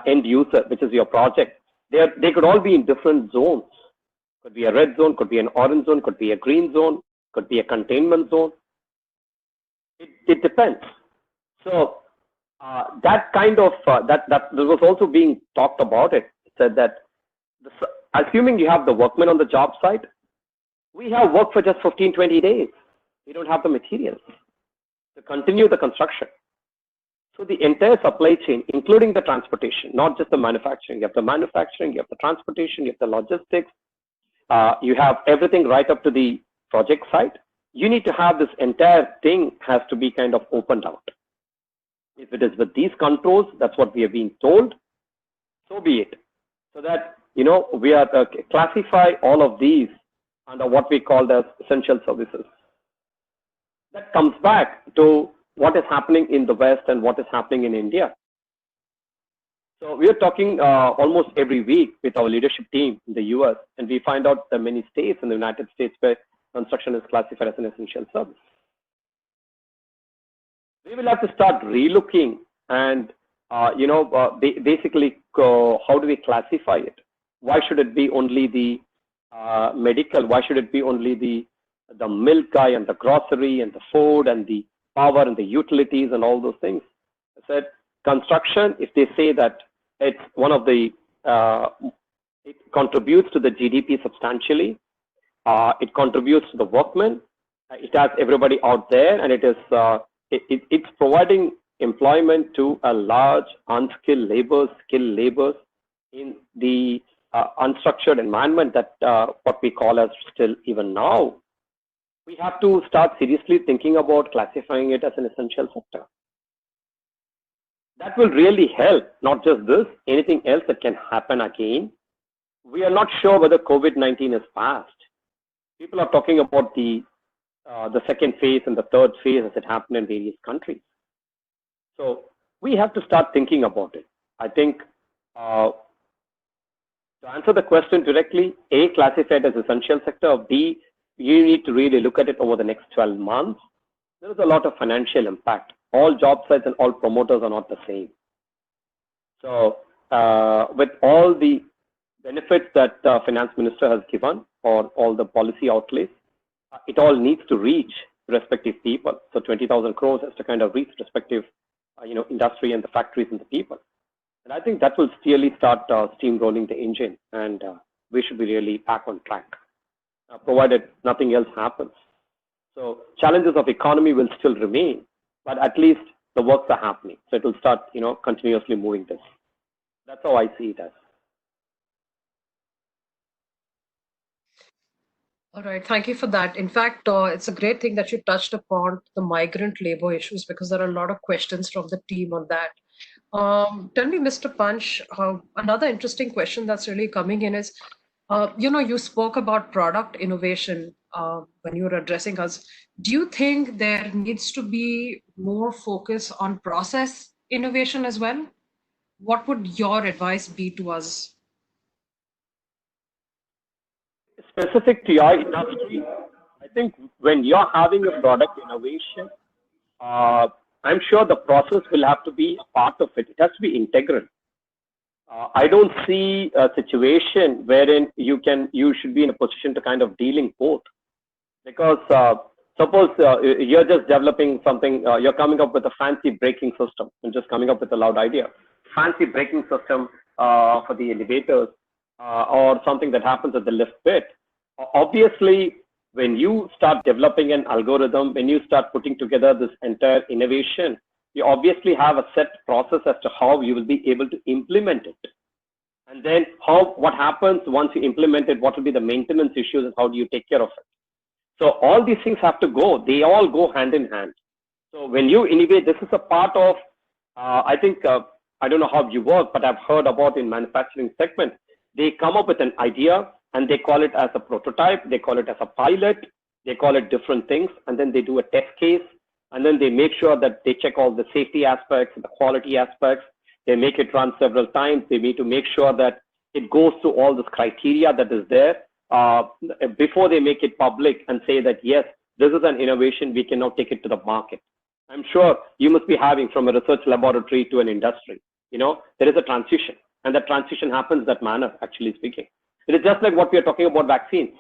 end user, which is your project. They could all be in different zones. Could be a red zone, could be an orange zone, could be a green zone, could be a containment zone. It depends. So that kind of that was also being talked about. It said that assuming you have the workmen on the job site, we have work for just 15-20 days. We don't have the materials to continue the construction. So the entire supply chain, including the transportation, not just the manufacturing. You have the manufacturing, you have the transportation, you have the logistics, you have everything right up to the project site. You need to have this entire thing has to be kind of opened out. If it is with these controls, that's what we are being told, so be it. So that, we are classify all of these under what we call as essential services. That comes back to what is happening in the West and what is happening in India. So we are talking almost every week with our leadership team in the US, and we find out that many states in the United States where construction is classified as an essential service. We will have to start relooking and, basically, how do we classify it? Why should it be only the medical? Why should it be only the milk guy and the grocery and the food and the power and the utilities and all those things? I said, construction, if they say that it's one of the, it contributes to the GDP substantially, it contributes to the workmen, it has everybody out there, and it is, it's providing employment to a large unskilled labor, skilled labors in the unstructured environment that what we call as still even now. We have to start seriously thinking about classifying it as an essential sector. That will really help, not just this, anything else that can happen again. We are not sure whether COVID-19 is past. People are talking about the second phase and the third phase as it happened in various countries. So we have to start thinking about it. I think to answer the question directly, A, classified as essential sector, B, you need to really look at it over the next 12 months. There is a lot of financial impact. All job sites and all promoters are not the same. So with all the benefits that the finance minister has given or all the policy outlays, it all needs to reach respective people. So 20,000 crores has to kind of reach respective industry and the factories and the people. And I think that will really start steamrolling the engine, and we should be really back on track, provided nothing else happens. So challenges of economy will still remain, but at least the works are happening. So it will start, continuously moving this. That's how I see it as. All right, thank you for that. In fact, it's a great thing that you touched upon the migrant labor issues, because there are a lot of questions from the team on that. Tell me, Mr. Punch, another interesting question that's really coming in is, you spoke about product innovation when you were addressing us. Do you think there needs to be more focus on process innovation as well? What would your advice be to us? Specific to your industry, I think when you're having a product innovation, I'm sure the process will have to be a part of it. It has to be integral. I don't see a situation wherein you should be in a position to kind of dealing both. Because suppose you're just developing something, you're coming up with a fancy braking system, and just coming up with a loud idea. Fancy braking system for the elevators or something that happens at the lift pit. Obviously, when you start developing an algorithm, when you start putting together this entire innovation, you obviously have a set process as to how you will be able to implement it. And then what happens once you implement it, what will be the maintenance issues and how do you take care of it? So all these things have to go, they all go hand in hand. So when you innovate, this is a part of, I think, I don't know how you work, but I've heard about in manufacturing segment, they come up with an idea and they call it as a prototype, they call it as a pilot, they call it different things, and then they do a test case, and then they make sure that they check all the safety aspects, the quality aspects, they make it run several times, they need to make sure that it goes through all this criteria that is there before they make it public and say that, yes, this is an innovation, we can now take it to the market. I'm sure you must be having from a research laboratory to an industry, there is a transition, and that transition happens that manner, actually speaking. It is just like what we are talking about vaccines.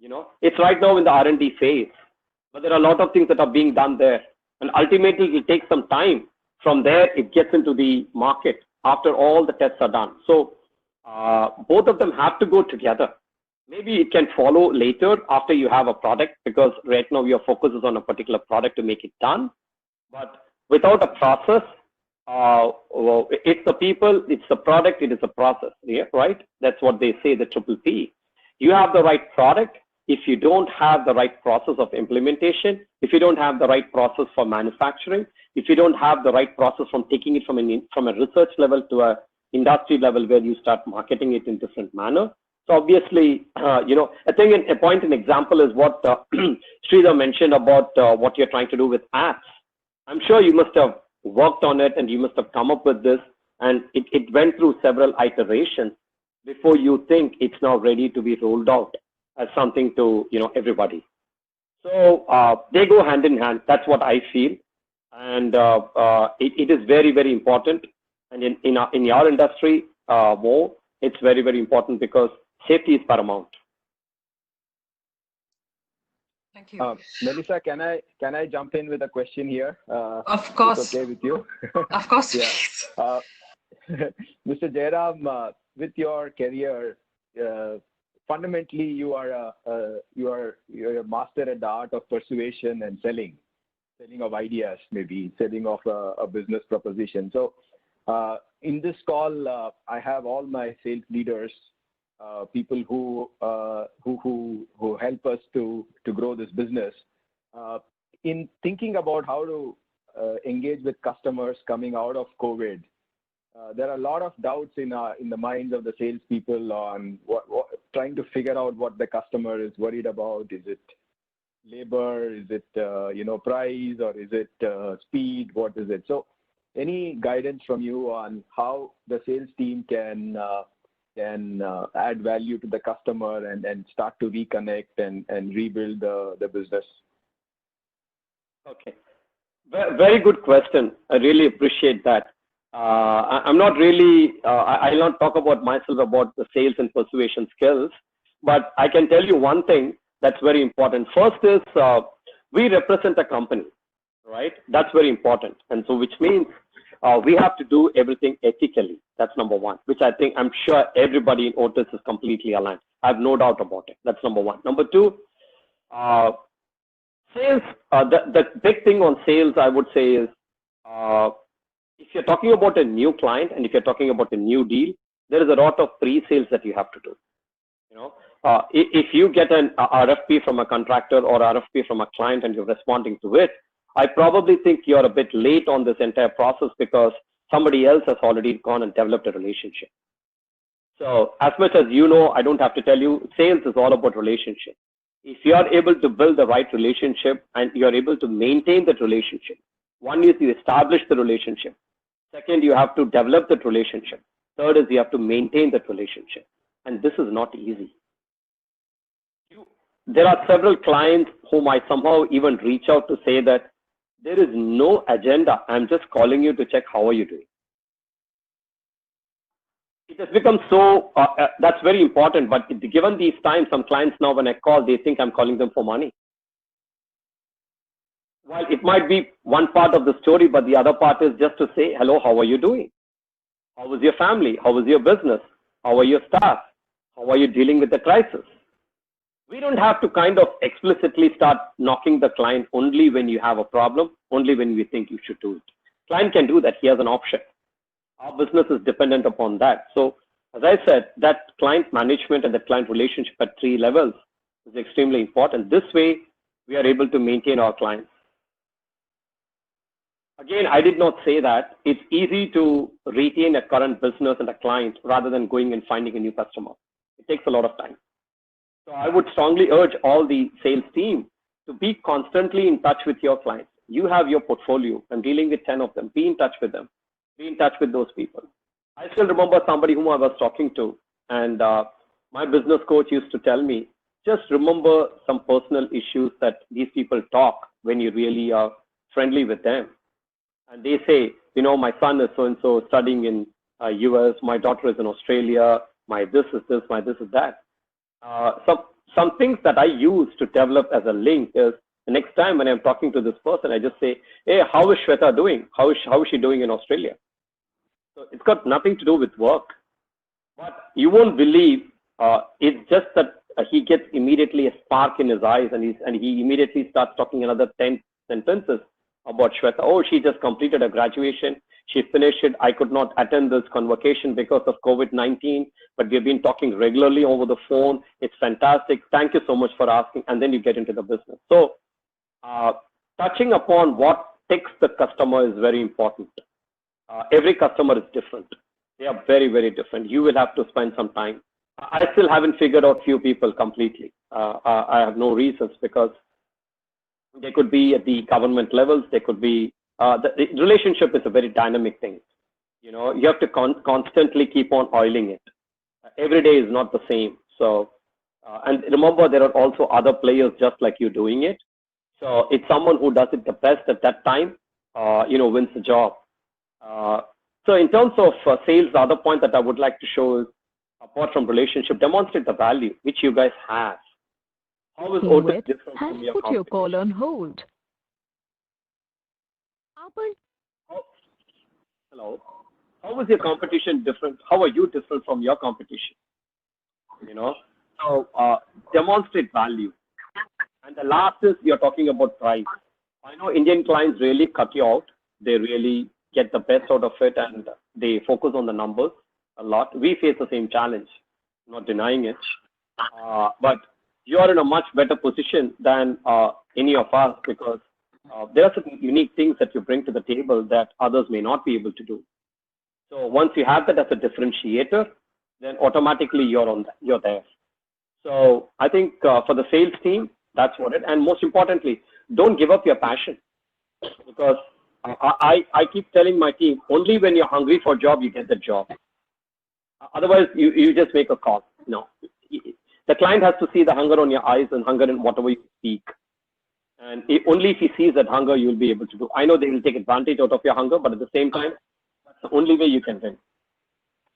It's right now in the R&D phase, but there are a lot of things that are being done there. And ultimately, it takes some time. From there, it gets into the market after all the tests are done. So both of them have to go together. Maybe it can follow later after you have a product, because right now your focus is on a particular product to make it done. But without a process, it's the people, it's the product, it is a process, yeah, right? That's what they say, the triple P. You have the right product. If you don't have the right process of implementation, if you don't have the right process for manufacturing, if you don't have the right process from taking it from a research level to a industry level where you start marketing it in different manner. So obviously, I think a point, an example is what Sridhar mentioned about what you're trying to do with apps. I'm sure you must have worked on it and you must have come up with this, and it went through several iterations before you think it's now ready to be rolled out as something to everybody. So they go hand in hand. That's what I feel, and it is very, very important. And in our industry, more, it's very, very important because safety is paramount. Thank you. Melissa, can I jump in with a question here? Of course. It's okay with you? Of course. Yeah. Mr. Jairam, with your career, fundamentally you are a master at the art of persuasion and selling of ideas, maybe selling of a business proposition. So in this call, I have all my sales leaders, people who help us to grow this business. In thinking about how to engage with customers coming out of COVID, there are a lot of doubts in the minds of the salespeople on trying to figure out what the customer is worried about. Is it labor? Is it price, or is it speed? What is it? So, any guidance from you on how the sales team can add value to the customer and start to reconnect and rebuild the business? Okay, very good question. I really appreciate that. I'm not really, I'll not talk about myself about the sales and persuasion skills, but I can tell you one thing that's very important. First is we represent a company, right? That's very important. And so which means we have to do everything ethically. That's number one, which I'm sure everybody in Otis is completely aligned. I have no doubt about it. That's number one. Number two, sales, the big thing on sales, I would say is, if you're talking about a new client and if you're talking about a new deal, there is a lot of pre-sales that you have to do. If you get an RFP from a contractor or RFP from a client and you're responding to it, I probably think you're a bit late on this entire process because somebody else has already gone and developed a relationship. So as much as I don't have to tell you, sales is all about relationship. If you are able to build the right relationship and you're able to maintain that relationship, one is you establish the relationship. Second, you have to develop that relationship. Third is you have to maintain that relationship. And this is not easy. There are several clients whom I somehow even reach out to say that there is no agenda. I'm just calling you to check how are you doing. It has become so, that's very important. But given these times, some clients now when I call, they think I'm calling them for money. While it might be one part of the story, but the other part is just to say, hello, how are you doing? How was your family? How was your business? How are your staff? How are you dealing with the crisis? We don't have to kind of explicitly start knocking the client only when you have a problem, only when we think you should do it. Client can do that. He has an option. Our business is dependent upon that. So as I said, that client management and the client relationship at 3 levels is extremely important. This way, we are able to maintain our clients. Again, I did not say that. It's easy to retain a current business and a client rather than going and finding a new customer. It takes a lot of time. So I would strongly urge all the sales team to be constantly in touch with your clients. You have your portfolio and dealing with 10 of them. Be in touch with them. Be in touch with those people. I still remember somebody whom I was talking to, and my business coach used to tell me, just remember some personal issues that these people talk when you really are friendly with them. And they say, my son is so-and-so studying in US, my daughter is in Australia, my this is this, my this is that. Some things that I use to develop as a link is the next time when I'm talking to this person, I just say, hey, how is Shweta doing? How is she doing in Australia? So it's got nothing to do with work. But you won't believe it's just that he gets immediately a spark in his eyes and he immediately starts talking another 10 sentences about Shweta. Oh, she just completed her graduation. She finished it. I could not attend this convocation because of COVID-19, but we've been talking regularly over the phone. It's fantastic. Thank you so much for asking. And then you get into the business. So touching upon what ticks the customer is very important. Every customer is different. They are very, very different. You will have to spend some time. I still haven't figured out few people completely. I have no reasons because they could be at the government levels. They could be, the relationship is a very dynamic thing. You have to constantly keep on oiling it. Every day is not the same. So, and remember, there are also other players just like you doing it. So it's someone who does it the best at that time, wins the job. So in terms of sales, the other point that I would like to show is, apart from relationship, demonstrate the value which you guys have. How is Otis different has from your put your competition? call on hold. Hello. How is your competition different? How are you different from your competition? So demonstrate value. And the last is you're talking about price. I know Indian clients really cut you out. They really get the best out of it, and they focus on the numbers a lot. We face the same challenge, not denying it. But you are in a much better position than any of us, because there are certain unique things that you bring to the table that others may not be able to do. So once you have that as a differentiator, then automatically you're there. So I think for the sales team, that's what it. And most importantly, don't give up your passion, because I keep telling my team, only when you're hungry for a job, you get the job. Otherwise, you just make a call. No, the client has to see the hunger on your eyes and hunger in whatever you speak. And only if he sees that hunger, you'll be able to do. I know they will take advantage out of your hunger, but at the same time, that's the only way you can win.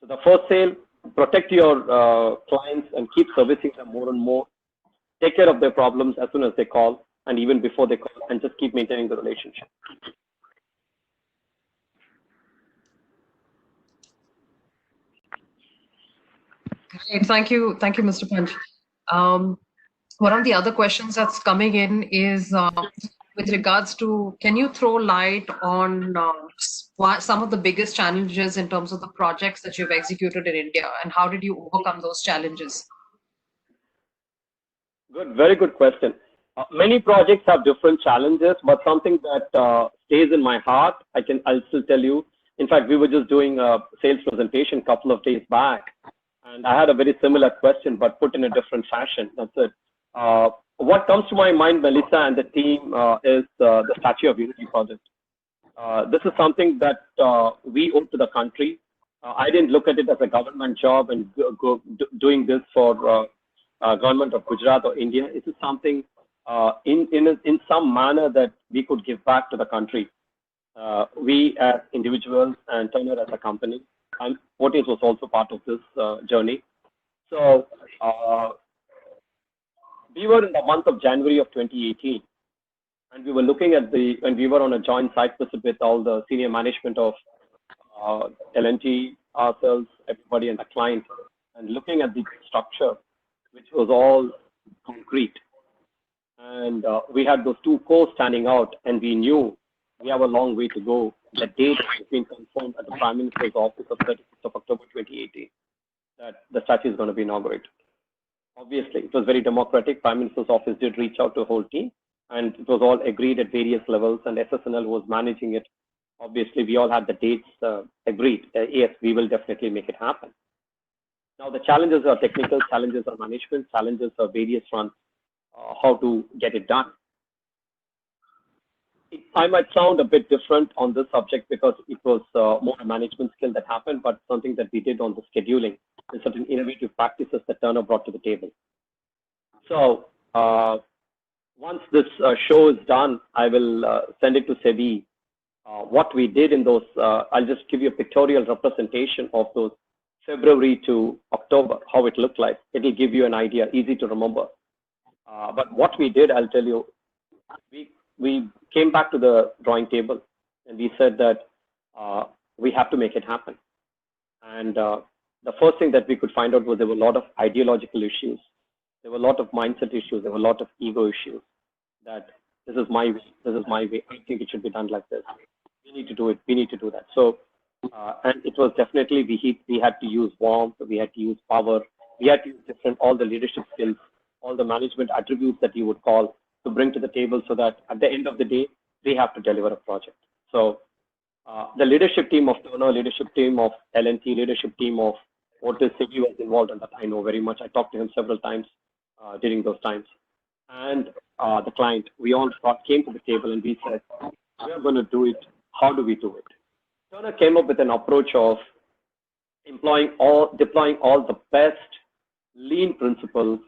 So the first sale, protect your clients and keep servicing them more and more. Take care of their problems as soon as they call, and even before they call, and just keep maintaining the relationship. Great. Thank you, Mr. Punch. One of the other questions that's coming in is with regards to, can you throw light on some of the biggest challenges in terms of the projects that you've executed in India, and how did you overcome those challenges? Good, very good question. Many projects have different challenges, but something that stays in my heart, I'll still tell you. In fact, we were just doing a sales presentation a couple of days back, and I had a very similar question, but put in a different fashion. That's it. What comes to my mind, Melissa and the team, is the Statue of Unity project. This is something that we owe to the country. I didn't look at it as a government job and doing this for government of Gujarat or India. It is something in some manner that we could give back to the country. We as individuals and Turner as a company, and Otis was also part of this journey. So we were in the month of January of 2018, and we were looking at and we were on a joint site visit with all the senior management of L&T, ourselves, everybody, and the client, and looking at the structure, which was all concrete. And we had those two cores standing out, and we knew we have a long way to go. The date has been confirmed at the Prime Minister's office of 36th of October 2018 that the statue is going to be inaugurated. Obviously, it was very democratic. Prime Minister's office did reach out to the whole team, and it was all agreed at various levels, and SSNL was managing it. Obviously, we all had the dates agreed. Yes, we will definitely make it happen. Now, the challenges are technical, challenges are management, challenges are various fronts, how to get it done. I might sound a bit different on this subject because it was more a management skill that happened, but something that we did on the scheduling and certain innovative practices that Turner brought to the table. So once this show is done, I will send it to SEBI. What we did in those, I'll just give you a pictorial representation of those February to October, how it looked like. It'll give you an idea, easy to remember. But what we did, I'll tell you, we came back to the drawing table and we said that we have to make it happen. And the first thing that we could find out was there were a lot of ideological issues. There were a lot of mindset issues. There were a lot of ego issues that this is my way. This is my way. I think it should be done like this. We need to do it. We need to do that. So, and it was definitely, we had to use warmth. We had to use power. We had to use all the leadership skills, all the management attributes that you would call to bring to the table so that at the end of the day, they have to deliver a project. So the leadership team of Turner, leadership team of L&T, leadership team of Otis, SEBI was involved in that. I know very much. I talked to him several times during those times. And the client, we all came to the table and we said, we are going to do it. How do we do it? Turner came up with an approach of deploying all the best lean principles,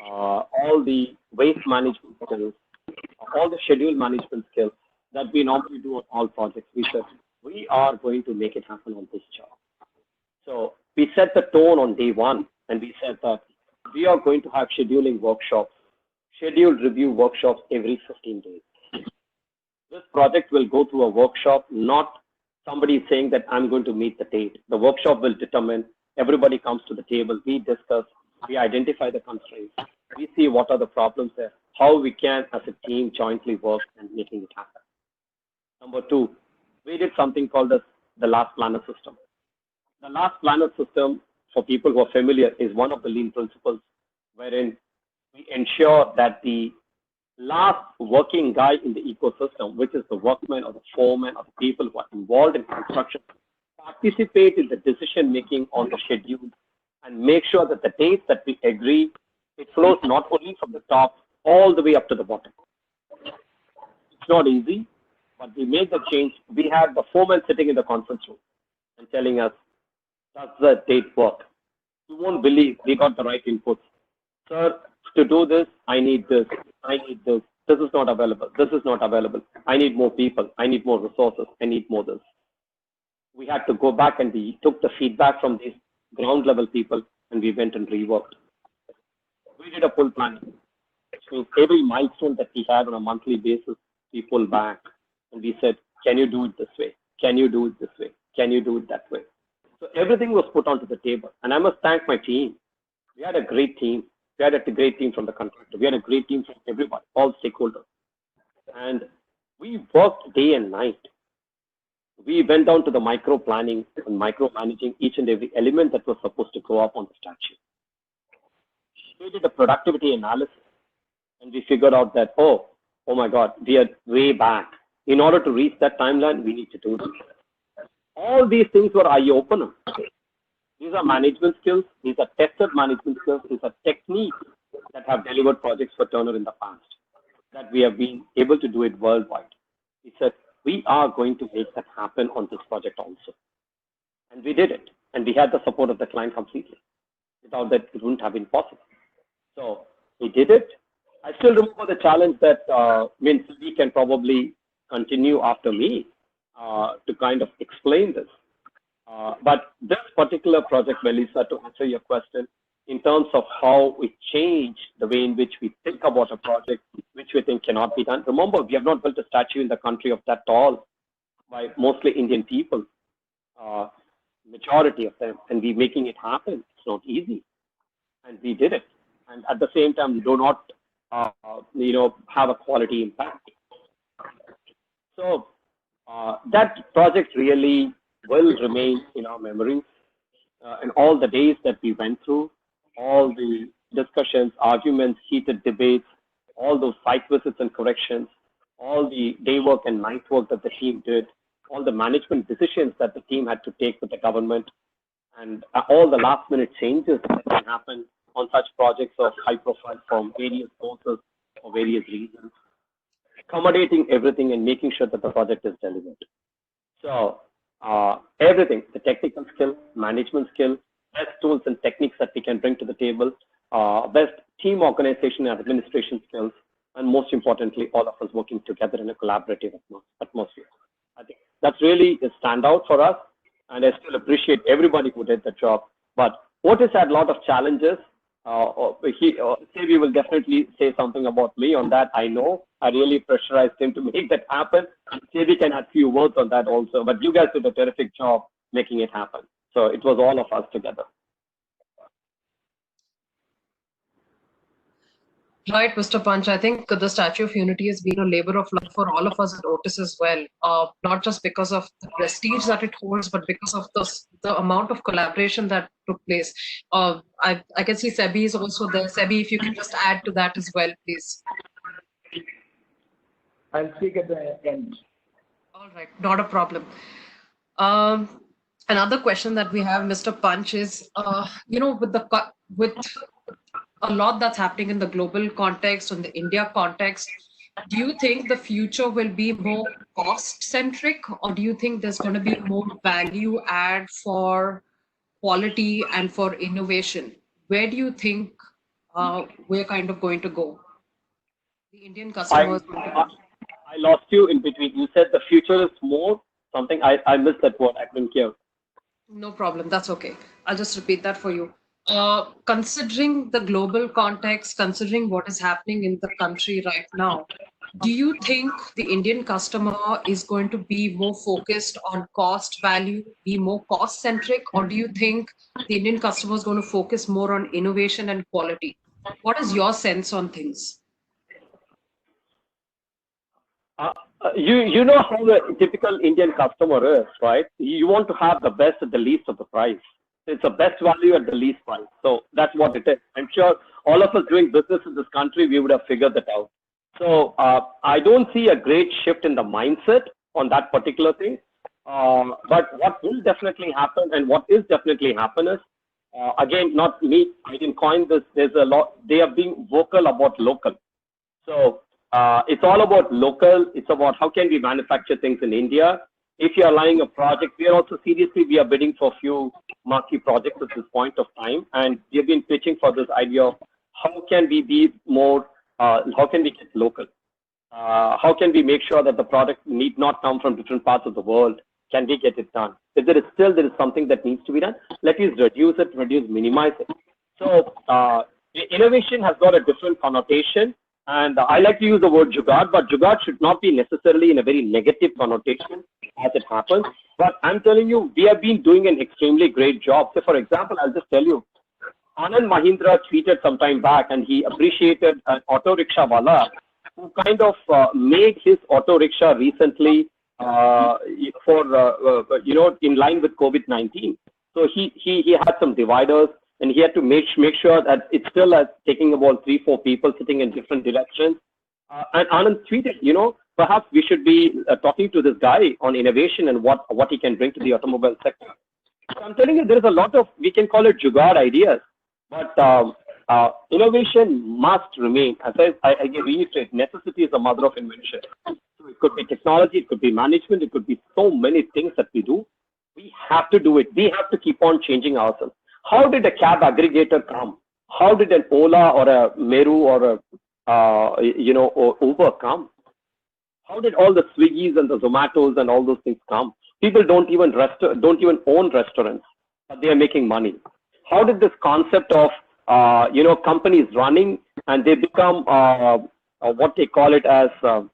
all the waste management skills, all the schedule management skills that we normally do on all projects. We said, we are going to make it happen on this job. So we set the tone on day one, and we said that we are going to have scheduling workshops, scheduled review workshops every 15 days. This project will go through a workshop, not somebody saying that I'm going to meet the date. The workshop will determine, everybody comes to the table, we discuss, we identify the constraints, we see what are the problems there, how we can as a team jointly work and making it happen. Number two, we did something called the last planner system. The last planner system, for people who are familiar, is one of the lean principles wherein we ensure that the last working guy in the ecosystem, which is the workman or the foreman or the people who are involved in construction, participate in the decision making on the schedule and make sure that the dates that we agree, it flows not only from the top all the way up to the bottom. It's not easy, but we made the change. We had the foreman sitting in the conference room and telling us, does the date work? You won't believe we got the right inputs. Sir, to do this, I need this. I need this. This is not available. This is not available. I need more people. I need more resources. I need more this. We had to go back and we took the feedback from these ground level people and we went and reworked. We did a full planning. So every milestone that we had on a monthly basis, we pulled back and we said, can you do it this way? Can you do it this way? Can you do it that way? So everything was put onto the table. And I must thank my team. We had a great team. We had a great team from the contractor. We had a great team from everybody, all stakeholders. And we worked day and night. We went down to the micro planning and micro managing each and every element that was supposed to go up on the statue. We did a productivity analysis and we figured out that, oh my God, we are way back. In order to reach that timeline, we need to do this. All these things were eye-opener. These are management skills. These are tested management skills. These are techniques that have delivered projects for Turner in the past, that we have been able to do it worldwide. We said, we are going to make that happen on this project also. And we did it. And we had the support of the client completely. Without that, it wouldn't have been possible. So we did it. I still remember the challenge that we can probably continue after me to kind of explain this. But this particular project, Melissa, to answer your question, in terms of how we change the way in which we think about a project, which we think cannot be done. Remember, we have not built a statue in the country of that tall by mostly Indian people, majority of them, and we making it happen. It's not easy. And we did it. And at the same time, we do not, have a quality impact. So that project really will remain in our memories. And all the days that we went through, all the discussions, arguments, heated debates, all those site visits and corrections, all the day work and night work that the team did, all the management decisions that the team had to take with the government, and all the last minute changes that can happen on such projects of high profile from various sources for various reasons, accommodating everything and making sure that the project is delivered. So everything, the technical skill, management skill, best tools and techniques that we can bring to the table, best team organization and administration skills, and most importantly, all of us working together in a collaborative atmosphere. I think that's really a standout for us, and I still appreciate everybody who did the job. But Otis had a lot of challenges. Sebi will definitely say something about me on that. I know I really pressurized him to make that happen. Sebi can add a few words on that also, but you guys did a terrific job making it happen. So it was all of us together. Right, Mr. Punch. I think the Statue of Unity has been a labor of love for all of us at Otis as well. Not just because of the prestige that it holds, but because of the amount of collaboration that took place. I can see Sebi is also there. Sebi, if you can just add to that as well, please. I'll speak at the end. All right, not a problem. Another question that we have, Mr. Punch, is with a lot that's happening in the global context, in the India context, do you think the future will be more cost centric, or do you think there's going to be more value add for quality and for innovation? Where do you think we're kind of going to go? The Indian I, customers going to I go. I lost you in between. You said the future is more something. I missed that word. I couldn't hear. No problem. That's okay. I'll just repeat that for you. Considering the global context, considering what is happening in the country right now, do you think the Indian customer is going to be more focused on cost value, be more cost centric, or do you think the Indian customer is going to focus more on innovation and quality? What is your sense on things? Uh, you know how the typical Indian customer is, right? You want to have the best at the least of the price. It's the best value at the least price. So that's what it is. I'm sure all of us doing business in this country, we would have figured that out. So I don't see a great shift in the mindset on that particular thing. But what will definitely happen and what is definitely happen is, again, not me, I didn't coin this. There's a lot, they are being vocal about local. So it's all about local. It's about how can we manufacture things in India. If you are aligning a project, we are also seriously, we are bidding for a few marquee projects at this point of time. And we have been pitching for this idea of how can we be more, how can we get local? How can we make sure that the product need not come from different parts of the world? Can we get it done? If there is something that needs to be done, let us reduce it, minimize it. So innovation has got a different connotation. And I like to use the word jugaad, but jugaad should not be necessarily in a very negative connotation as it happens. But I'm telling you, we have been doing an extremely great job. So for example, I'll just tell you, Anand Mahindra tweeted some time back and he appreciated an auto rickshaw wala who kind of made his auto rickshaw recently in line with COVID-19. So he had some dividers and he had to make sure that it's still taking about 3-4 people sitting in different directions. And Anand tweeted, perhaps we should be talking to this guy on innovation and what he can bring to the automobile sector. So I'm telling you, there is a lot of, we can call it jugaad ideas, but innovation must remain. As I reiterate, necessity is the mother of invention. So it could be technology, it could be management, it could be so many things that we do. We have to do it. We have to keep on changing ourselves. How did a cab aggregator come? How did an Ola or a Meru or or Uber come? How did all the Swiggies and the Zomatos and all those things come? People don't even own restaurants, but they are making money. How did this concept of companies running and they become what they call it as the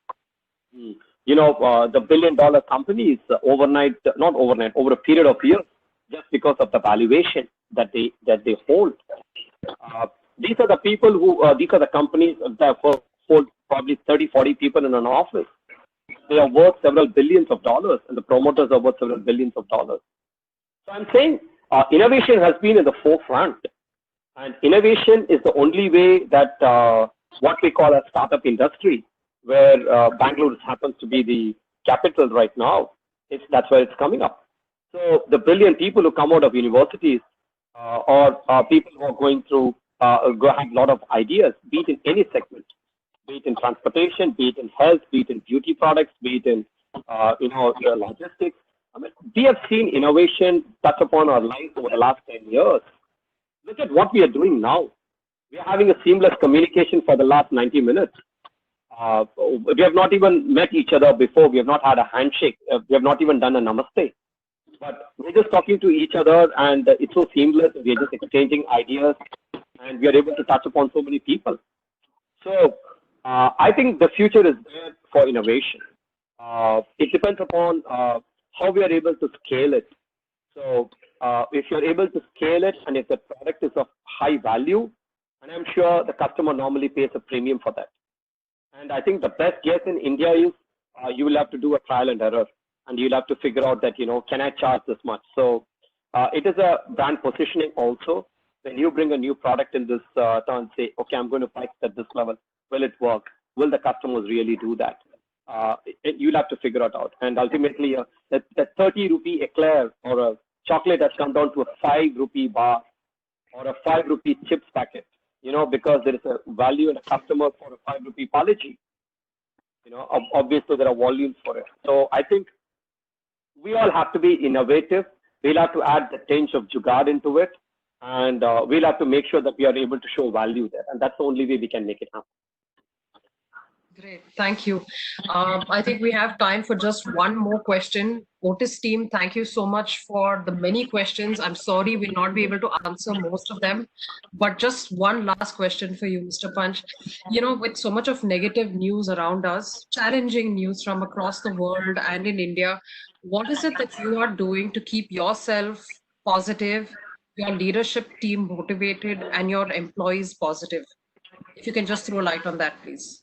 $1 billion companies overnight, not overnight, over a period of years, just because of the valuation that they hold. These are the people these are the companies that hold probably 30-40 people in an office. They are worth several billions of dollars, and the promoters are worth several billions of dollars. So I'm saying innovation has been in the forefront, and innovation is the only way that what we call a startup industry, where Bangalore happens to be the capital right now, that's where it's coming up. So the brilliant people who come out of universities or people who are going through, have a lot of ideas, be it in any segment, be it in transportation, be it in health, be it in beauty products, be it in logistics. I mean, we have seen innovation touch upon our lives over the last 10 years. Look at what we are doing now. We are having a seamless communication for the last 90 minutes. We have not even met each other before. We have not had a handshake. We have not even done a namaste. But we're just talking to each other, and it's so seamless. We're just exchanging ideas, and we are able to touch upon so many people. So I think the future is there for innovation. It depends upon how we are able to scale it. So if you're able to scale it, and if the product is of high value, and I'm sure the customer normally pays a premium for that. And I think the best guess in India is you will have to do a trial and error, and you'll have to figure out that, can I charge this much? So it is a brand positioning also. When you bring a new product in this turn, say, okay, I'm going to price at this level. Will it work? Will the customers really do that? You'll have to figure it out. And ultimately, the 30 rupee eclair or a chocolate has come down to a 5 rupee bar or a 5 rupee chips packet, because there is a value in a customer for a 5 rupee Palaji. Obviously there are volumes for it. So I think we all have to be innovative. We'll have to add the tinge of jugaad into it, and we'll have to make sure that we are able to show value there, and that's the only way we can make it happen. Great, thank you. I think we have time for just one more question. Otis team, thank you so much for the many questions. I'm sorry we'll not be able to answer most of them, but just one last question for you, Mr. Punch. With so much of negative news around us, challenging news from across the world and in India, what is it that you are doing to keep yourself positive, your leadership team motivated, and your employees positive? If you can just throw light on that, please.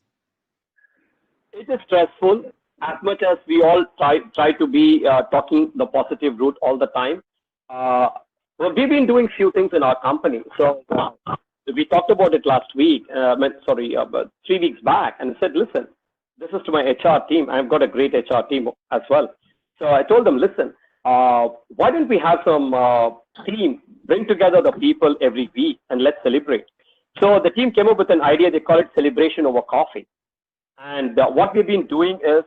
It is stressful as much as we all try to be talking the positive route all the time. Well, we've been doing few things in our company. So we talked about it last week, 3 weeks back, and I said, listen, this is to my HR team. I've got a great HR team as well. So I told them, listen, why don't we have some team bring together the people every week and let's celebrate. So the team came up with an idea. They call it celebration over coffee. And what we've been doing is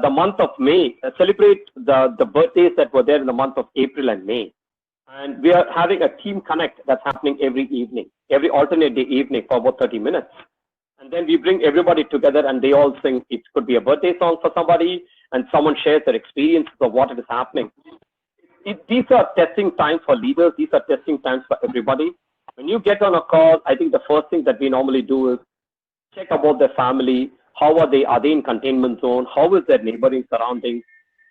the month of May, celebrate the birthdays that were there in the month of April and May. And we are having a team connect that's happening every evening, every alternate day evening for about 30 minutes. And then we bring everybody together and they all sing. It could be a birthday song for somebody and someone shares their experiences of what is happening. These are testing times for leaders. These are testing times for everybody. When you get on a call, I think the first thing that we normally do is check about their family. How are they? Are they in containment zone? How is their neighboring surroundings?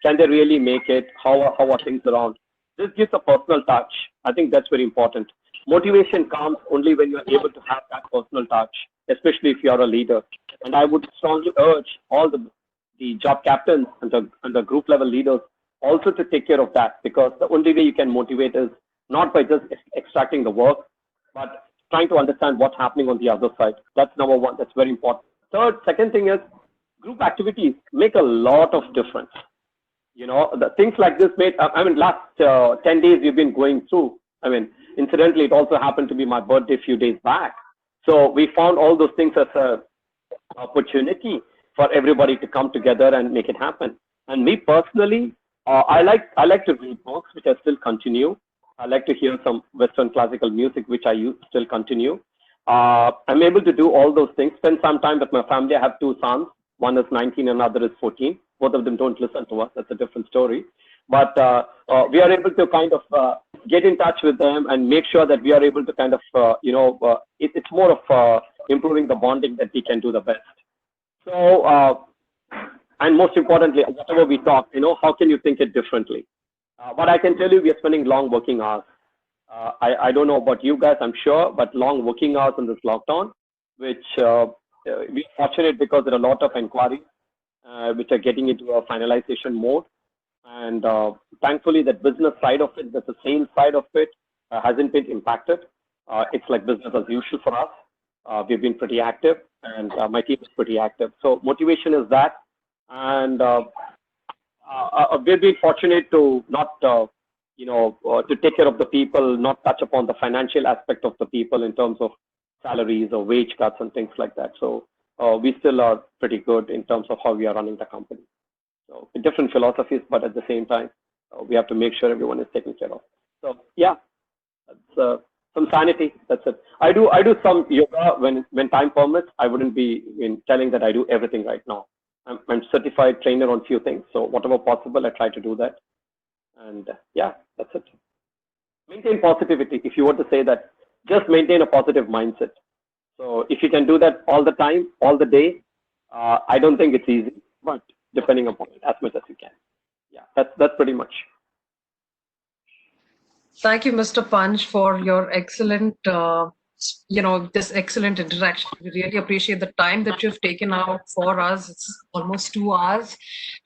Can they really make it? How are things around? This gives a personal touch. I think that's very important. Motivation comes only when you're able to have that personal touch, especially if you're a leader. And I would strongly urge all the job captains and the group level leaders also to take care of that, because the only way you can motivate is not by just extracting the work, but trying to understand what's happening on the other side. That's number one. That's very important. Second thing is group activities make a lot of difference. The things like this last 10 days we've been going through. Incidentally, it also happened to be my birthday a few days back. So we found all those things as an opportunity for everybody to come together and make it happen. And me personally, I like to read books, which I still continue. I like to hear some Western classical music, which I still continue. I'm able to do all those things, spend some time with my family. I have 2 sons. One is 19 and another is 14. Both of them don't listen to us. That's a different story. But we are able to kind of get in touch with them and make sure that we are able to kind of, it's more of improving the bonding that we can do the best. So, and most importantly, whatever we talk, how can you think it differently? But I can tell you, we are spending long working hours. I don't know about you guys, I'm sure, but long working hours in this lockdown, which we're fortunate because there are a lot of inquiries which are getting into a finalization mode. And thankfully, the business side of it, the sales side of it hasn't been impacted. It's like business as usual for us. We've been pretty active and my team is pretty active. So motivation is that. And we've been fortunate to not to take care of the people, not touch upon the financial aspect of the people in terms of salaries or wage cuts and things like that. So we still are pretty good in terms of how we are running the company. So different philosophies, but at the same time, we have to make sure everyone is taken care of. So yeah, that's some sanity. That's it. I do some yoga when time permits. I wouldn't be telling that I do everything right now. I'm certified trainer on few things. So whatever possible, I try to do that. And yeah, that's it. Maintain positivity. If you were to say that, just maintain a positive mindset. So if you can do that all the time, all the day, I don't think it's easy, but depending upon it, as much as you can. Yeah, that's pretty much. Thank you, Mr. Punch, for your excellent, this excellent interaction. We really appreciate the time that you've taken out for us. It's almost 2 hours,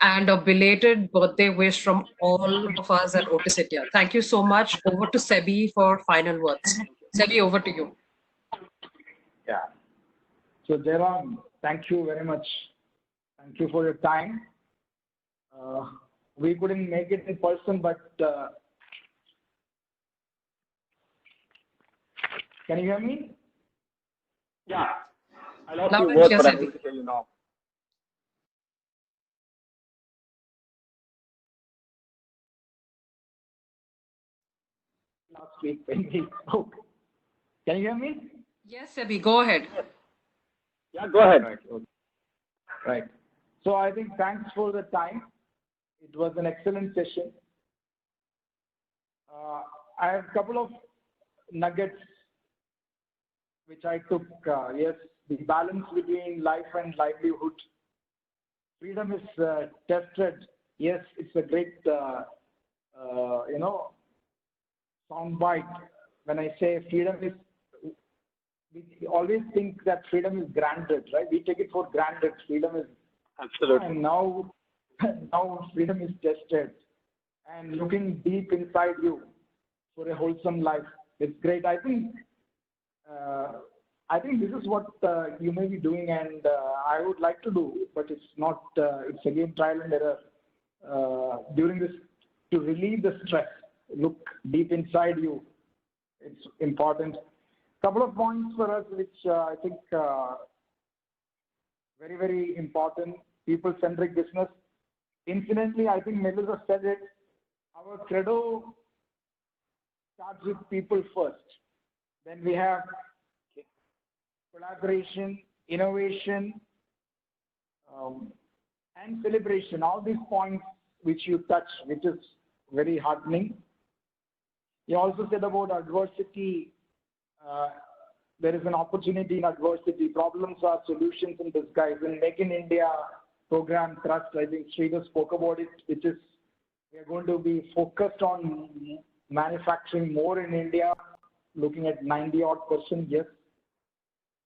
and a belated birthday wish from all of us at Otis India. Thank you so much. Over to Sebi for final words. Sebi, over to you. Yeah. So Jairam, thank you very much. Thank you for your time. We couldn't make it in person, but can you hear me? Yeah. I lost Loud your and word, clear, but I'm Sebi. able to hear you now. last week when we spoke. Can you hear me? Yes, Sebi, go ahead. Yeah, go ahead. Right. Okay. Right. So I think thanks for the time. It was an excellent session. I have a couple of nuggets which I took. Yes, the balance between life and livelihood. Freedom is tested. Yes, it's a great, soundbite. When I say freedom is, we always think that freedom is granted, right? We take it for granted. Freedom is, Absolutely. and now freedom is tested. And looking deep inside you for a wholesome life, it's great. I think this is what you may be doing, and I would like to do, but it's not. It's again trial and error during this to relieve the stress. Look deep inside you. It's important. Couple of points for us, which I think very, very important. People-centric business. Incidentally, I think Melissa said it. Our credo starts with people first. Then we have collaboration, innovation, and celebration. All these points which you touch, which is very heartening. You also said about adversity. There is an opportunity in adversity. Problems are solutions in disguise. In Make in India program thrust, I think Sridhar spoke about it, which is we are going to be focused on manufacturing more in India, looking at 90-odd%, yes.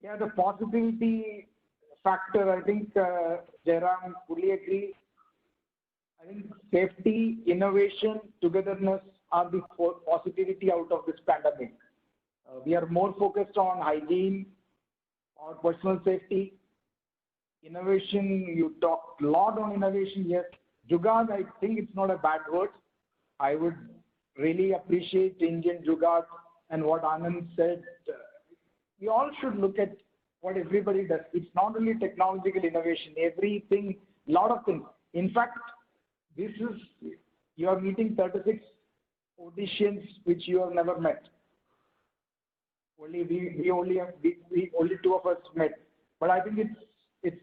Yeah, the positivity factor, I think, Jairam, fully agree. I think safety, innovation, togetherness are the positivity out of this pandemic. We are more focused on hygiene or personal safety. Innovation, you talked a lot on innovation, yes. Jugaad, I think it's not a bad word. I would really appreciate Indian Jugaad and what Anand said. We all should look at what everybody does. It's not only technological innovation, everything, a lot of things. In fact, you are meeting 36 auditions which you have never met. Only two of us met. But I think it's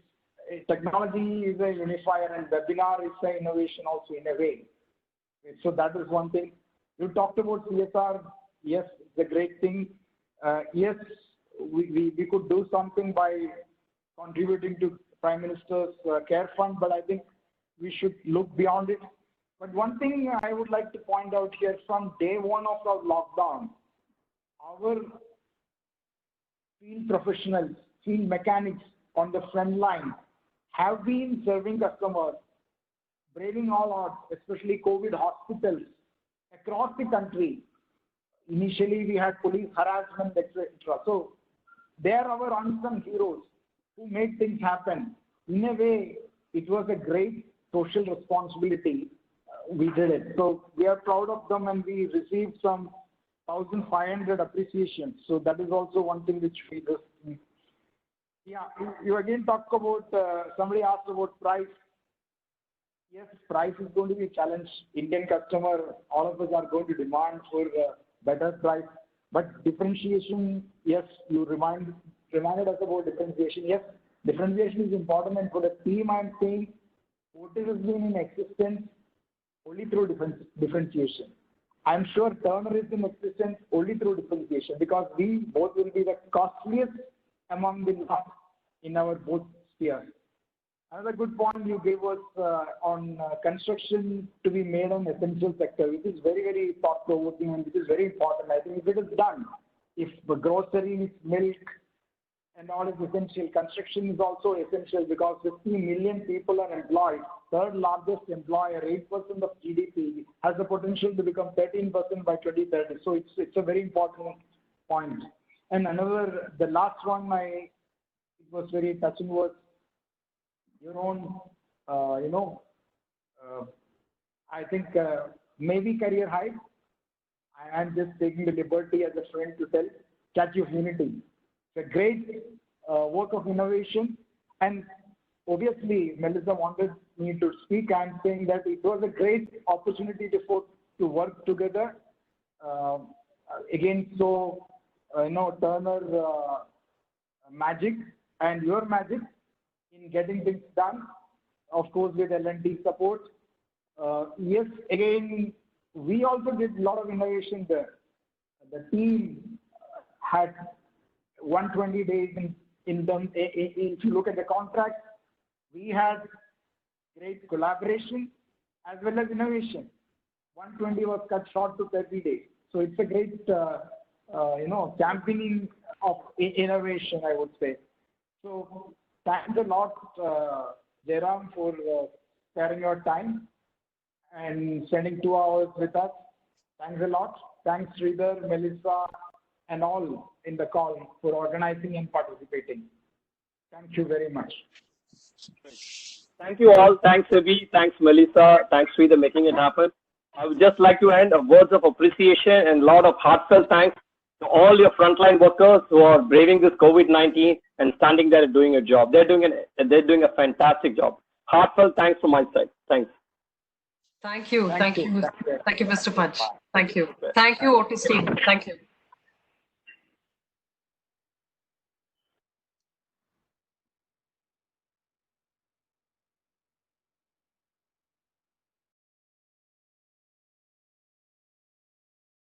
technology is a unifier and webinar is an innovation also in a way. So that is one thing. You talked about CSR. Yes, it's a great thing. Yes, we could do something by contributing to Prime Minister's Care Fund, but I think we should look beyond it. But one thing I would like to point out here, from day one of our lockdown, our field professionals, field mechanics on the front line have been serving customers, braving all odds, especially COVID hospitals across the country. Initially, we had police harassment, etc. So they are our unsung heroes who make things happen. In a way, it was a great social responsibility. We did it. So we are proud of them, and we received some 1,500 appreciations. So that is also one thing which we just. Yeah, you again talk about, somebody asked about price. Yes, price is going to be a challenge. Indian customer, all of us are going to demand for better price. But differentiation, yes, you reminded us about differentiation. Yes, differentiation is important. And for the team, I'm saying Otis has been in existence only through differentiation. I'm sure Turner is in existence only through differentiation, because we both will be the costliest among the lot in our both spheres. Another good point you gave was on construction to be made an essential sector, which is very, very thought-provoking and which is very important. I think if it is done, if the groceries, milk, and all is essential, construction is also essential, because 50 million people are employed. Third largest employer, 8% of GDP, has the potential to become 13% by 2030. So it's a very important point. And the last one it was very touching was your own, I think maybe career high. I am just taking the liberty as a friend to tell, Statue of Unity. It's a great work of innovation. And obviously, Melissa wanted me to speak. I'm saying that it was a great opportunity to work together. again, so, Turner magic and your magic in getting things done, of course, with L&T support. Yes, again, we also did a lot of innovation there. The team had 120 days in terms, if you look at the contract, we had great collaboration as well as innovation. 120 was cut short to 30 days. So it's a great, championing of innovation, I would say. So thanks a lot, Jairam, for sparing your time and spending 2 hours with us. Thanks a lot. Thanks, Sridhar, Melissa, and all in the call for organizing and participating. Thank you very much. Thank you all. Thanks, Sebi. Thanks, Melissa. Thanks, Sridhar, making it happen. I would just like to end with words of appreciation and a lot of heartfelt thanks to all your frontline workers who are braving this COVID-19 and standing there and doing a job. They're doing a fantastic job. Heartfelt thanks from my side. Thanks. Thank you. Thank you, Mr. Punch. Thank you. Thank you, Otis team. Thank you.